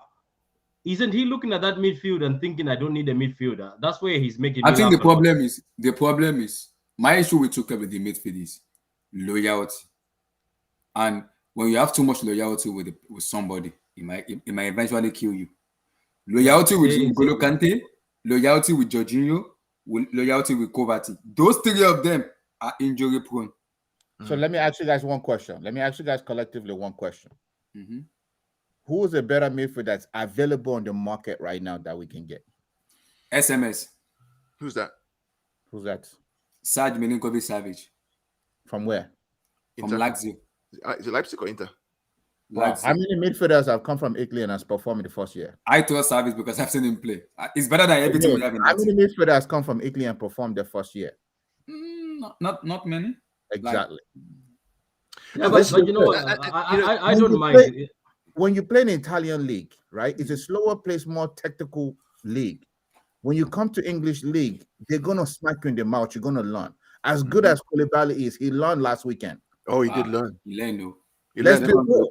Isn't he looking at that midfield and thinking I don't need a midfielder? That's where he's making me laugh. I think the problem is my issue with Tuchel with the midfield is loyalty. And when you have too much loyalty with somebody, it might eventually kill you. Loyalty with N'Golo Kante, loyalty with Jorginho, loyalty with Kovacic. Those 3 of them are injury prone. So let me ask you guys one question. Let me ask you guys collectively one question. who is a better midfielder that's available on the market right now that we can get? SMS. Who's that? Who's that? Serge Milinkovic-Savic From where? from Inter. Lazio. Is it Leipzig or Inter? Wow. Lazio. How many midfielders have come from Italy and has performed in the first year? I trust Savic because I've seen him play. It's better than everything we have in How that many team. midfielders come from Italy and performed the first year? Not many. Exactly. Yeah, but you know what? I when don't you mind. play- When you play in the Italian league, right? It's a slower pace, more technical league. When you come to English league, they're gonna smack you in the mouth. You're gonna learn. As good as Koulibaly is, he learned last weekend. Oh, he did learn. Let's be real.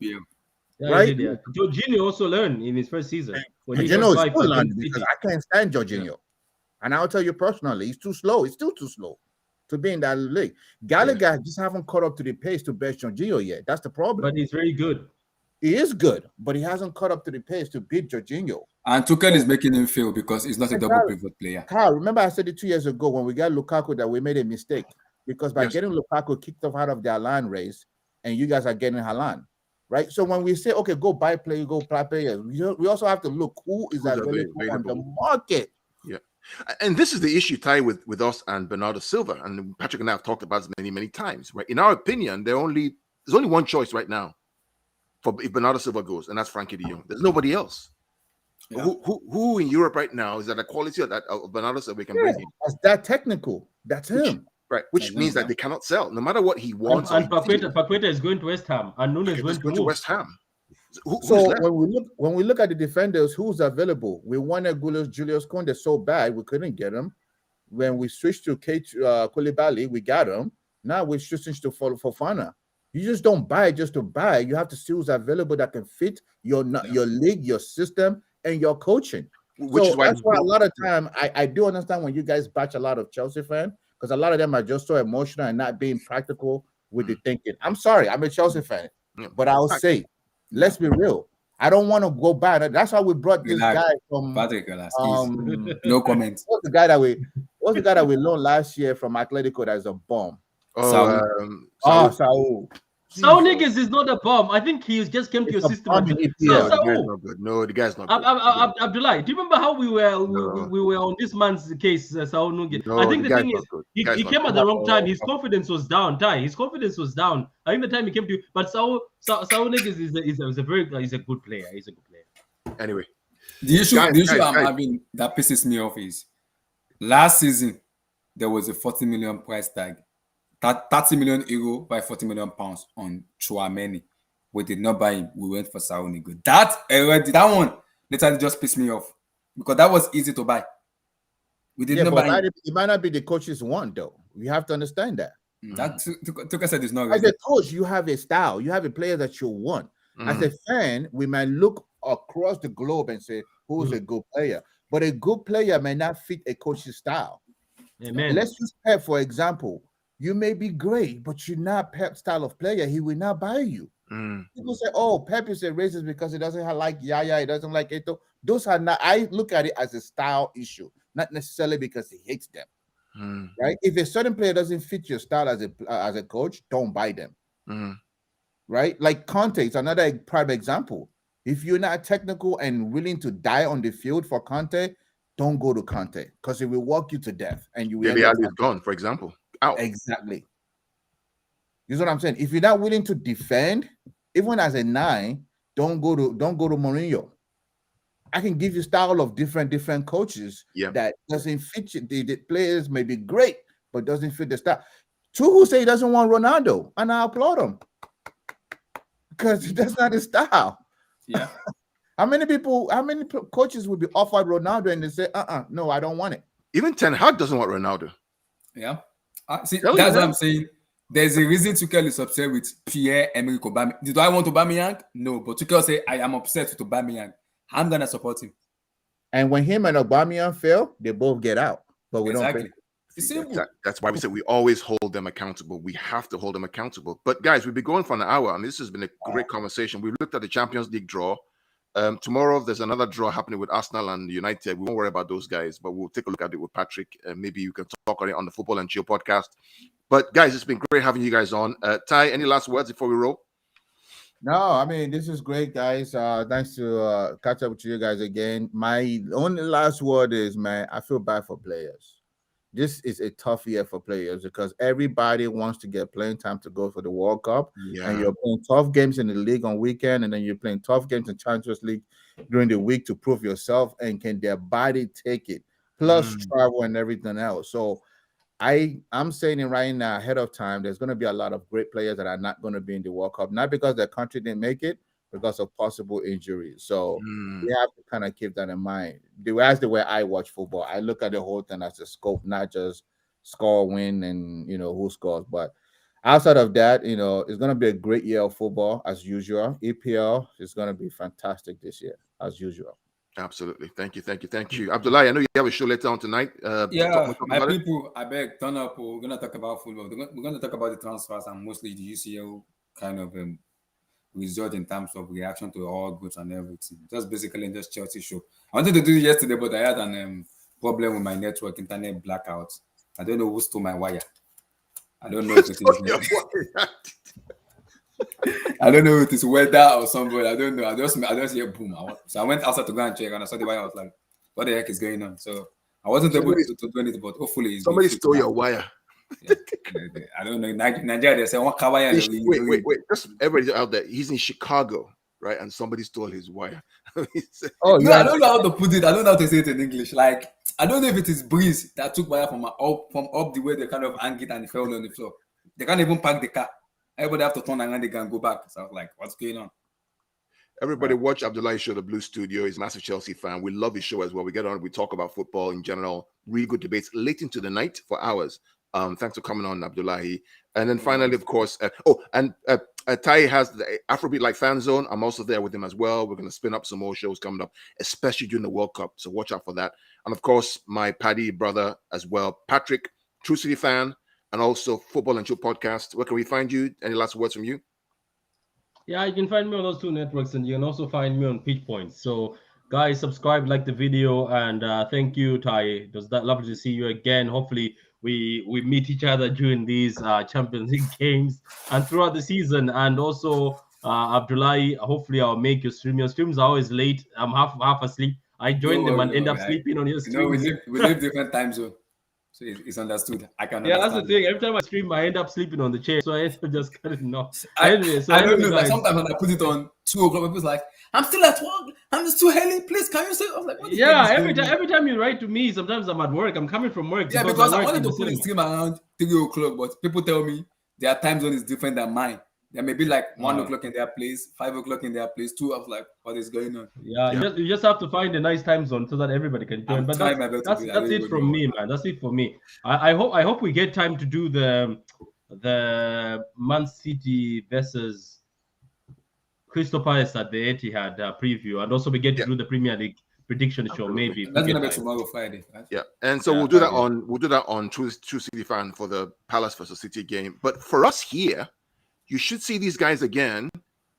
Yeah, Right? he did, yeah. Jorginho also learned in his first season. When he Jorginho is survived still against learning because City. I can't stand Jorginho. And I'll tell you personally, he's too slow. He's still too slow to be in that league. Gallagher just haven't caught up to the pace to beat Jorginho yet. That's the problem. But he's very good. He is good, but he hasn't caught up to the pace to beat Jorginho. And Tuchel is making him fail because he's not a double pivot player. Carl, remember I said it 2 years ago when we got Lukaku that we made a mistake because by getting Lukaku kicked off out of the Haaland race, and you guys are getting Haaland, right? So when we say, okay, go buy players, go play players, we also have to look who is available on the market. Yeah. And this is the issue, Ty, with us and Bernardo Silva. And Patrick and I have talked about this many, many times, right? In our opinion, there's only one choice right now for if Bernardo Silva goes, and that's Frankie de Jong. There's nobody else. Yeah. Who in Europe right now is at the quality of Bernardo Silva we can bring in? That's that technical. That's him. Right, which means that they cannot sell, no matter what he wants. And Paqueta is going to West Ham, and Nunes is going to West Ham. So when we look at the defenders, who's available? We wanted Julius Koundé so bad we couldn't get him. When we switched to Koulibaly, we got him. Now we're switching to Fofana. You just don't buy just to buy. You have to see who's available that can fit your league, your system, and your coaching. That's why a lot of time I do understand when you guys batch a lot of Chelsea fans, because a lot of them are just so emotional and not being practical with the thinking. I'm sorry, I'm a Chelsea fan, but I'll say, let's be real. I don't want to go back. That's why we brought this guy from Patrick. No comment. What's the guy that we loaned last year from Atletico that's a bomb? Saul niggas is not a bomb. I think he just came to your system. The guy's not good. No, the guy's not good. Abdullah, do you remember how we were on this man's case, Saul Nungi? No, I think the thing is, he came at the wrong time. His confidence was down. His confidence was down. I think the time he came to you, but Saul niggas is a good player. He's a good player. Anyway, the issue I'm having that pisses me off is last season there was a 40 million price tag. 30 million euro by 40 million pounds on Chouameni. We did not buy him. We went for Saul Nigo. That one literally just pissed me off because that was easy to buy. We did not buy him. It might not be the coach's one though. You have to understand that. That Tuchel said it's not. As a coach, you have a style. You have a player that you want. As a fan, we might look across the globe and say who's a good player, but a good player may not fit a coach's style. Amen. Let's use Pep for example. You may be great, but you're not Pep's style of player. He will not buy you. People say, "Oh, Pep is a racist because he doesn't like Yaya, he doesn't like Eto'o." Those are not. I look at it as a style issue, not necessarily because he hates them. Right? If a certain player doesn't fit your style as a coach, don't buy them. Right? Like Conte is another prime example. If you're not technical and willing to die on the field for Conte, don't go to Conte because it will walk you to death, and you will. Dele Alli is gone, for example. Out. Exactly. You know what I'm saying? If you're not willing to defend, even as a 9, don't go to Mourinho. I can give you style of different coaches that doesn't fit you. The players may be great, but doesn't fit the style. Tuchel say he doesn't want Ronaldo, and I applaud him because that's not his style. Yeah. How many coaches would be offered Ronaldo and they say, no, I don't want it. Even Ten Hag doesn't want Ronaldo. Yeah. See, that's what I'm saying. There's a reason Tuchel is upset with Pierre-Emerick Aubameyang. Do I want Aubameyang? No, but Tuchel say I am upset with Aubameyang. I'm gonna support him. And when him and Aubameyang fail, they both get out. But we don't pay. That's why we said we always hold them accountable. We have to hold them accountable. But guys, we've been going for an hour, and this has been a great conversation. We looked at the Champions League draw. Tomorrow there's another draw happening with Arsenal and United. We won't worry about those guys, but we'll take a look at it with Patrick. Maybe you can talk on it on the Football and Chill podcast. But guys, it's been great having you guys on. Ty, any last words before we roll? No, I mean, this is great, guys. Nice to catch up with you guys again. My only last word is, man, I feel bad for players. This is a tough year for players because everybody wants to get playing time to go for the World Cup, and Yeah. you're playing tough games in the league on weekend, and then you're playing tough games in Champions League during the week to prove yourself. And can their body take it? Plus Mm. travel and everything else. So I'm saying it right now ahead of time. There's going to be a lot of great players that are not going to be in the World Cup, not because their country didn't make it, because of possible injuries. So Mm. we have to kind of keep that in mind. That's the way I watch football. I look at the whole thing as a scope, not just score, win, and who scores. But outside of that, it's going to be a great year of football as usual. EPL is going to be fantastic this year as usual. Absolutely. Thank you. Abdullah, I know you have a show later on tonight. Yeah, talk my about it. people, I beg, turn up. We're gonna talk about football. We're gonna talk about the transfers and mostly the UCL kind of result in terms of reaction to all goods and everything. Just basically just Chelsea show. I wanted to do it yesterday, but I had an problem with my network, internet blackout. I don't know who stole my wire. I don't know if it is. I don't know if it's weather or somebody. I don't know. I just hear boom. So I went outside to go and check, and I saw the wire. I was like, "What the heck is going on?" So I wasn't able to do anything, but hopefully it's Somebody been stole fixed your now. wire. Yeah. I don't know. In Nigeria, they say one wire. Wait. Just everybody out there. He's in Chicago, right? And somebody stole his wire. Oh, No, I don't know how to put it. I don't know how to say it in English. Like, I don't know if it is breeze that took wire from up the way they kind of hang it and it fell on the floor. They can't even park the car. Everybody have to turn around. They can go back. So I was like, what's going on? Everybody watch Abdullah's show, The Blue Studio. He's a massive Chelsea fan. We love his show as well. We get on, we talk about football in general, really good debates late into the night for hours. Thanks for coming on, Abdullahi. And then finally, of course, Tai has the Afrobeat Like Fan Zone. I'm also there with him as well. We're going to spin up some more shows coming up, especially during the World Cup. So watch out for that. And of course, my Paddy brother as well, Patrick, True City fan, and also Football and Chill podcast. Where can we find you? Any last words from you? Yeah, you can find me on those two networks, and you can also find me on PitchPoints. So, guys, subscribe, like the video, and thank you, Ty. It was that lovely to see you again. Hopefully, we meet each other during these Champions League games and throughout the season. And also, Abdullahi, hopefully I'll make your stream. Your streams are always late. I'm half asleep. I join them and end up sleeping on your streams. We live different time zone. So it's understood. I can Yeah, understand. that's the thing. Every time I stream, I end up sleeping on the chair. So I end up just cutting off. I Anyway, don't know. Like guys. sometimes when I put it on 2 o'clock, people's like, I'm still at work. I'm just too early. Please, can you say? I was like, what is Yeah, this every time you write to me, sometimes I'm at work. I'm coming from work. Yeah, because I wanted to put the stream around 3 o'clock, but people tell me their time zone is different than mine. There may be like 1 o'clock in their place, 5 o'clock in their place, 2. I was like, what is going on? Yeah, you just have to find a nice time zone so that everybody can join. But that's it from me, man. That's it for me. I hope we get time to do the Man City versus Crystal Palace at the Etihad preview, and also we get to do the Premier League prediction show. Maybe that's gonna be tomorrow, Friday. Right? Yeah, and so we'll do that on True City Fan for the Palace versus City game. But for us here, you should see these guys again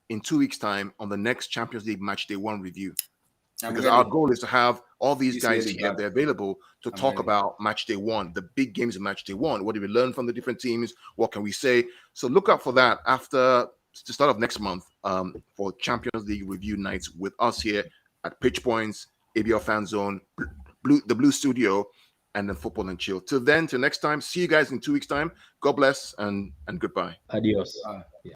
in 2 weeks' time on the next Champions League Match Day 1 review. Because our goal is to have all these guys here. They're available to talk about Match Day 1, the big games of Match Day 1. What did we learn from the different teams? What can we say? So look out for that after the start of next month for Champions League review nights with us here at PitchPoints, ABL Fan Zone, the Blue Studio, and then Football and Chill. Till next time, see you guys in 2 weeks' time. God bless and goodbye. Adios. Yeah.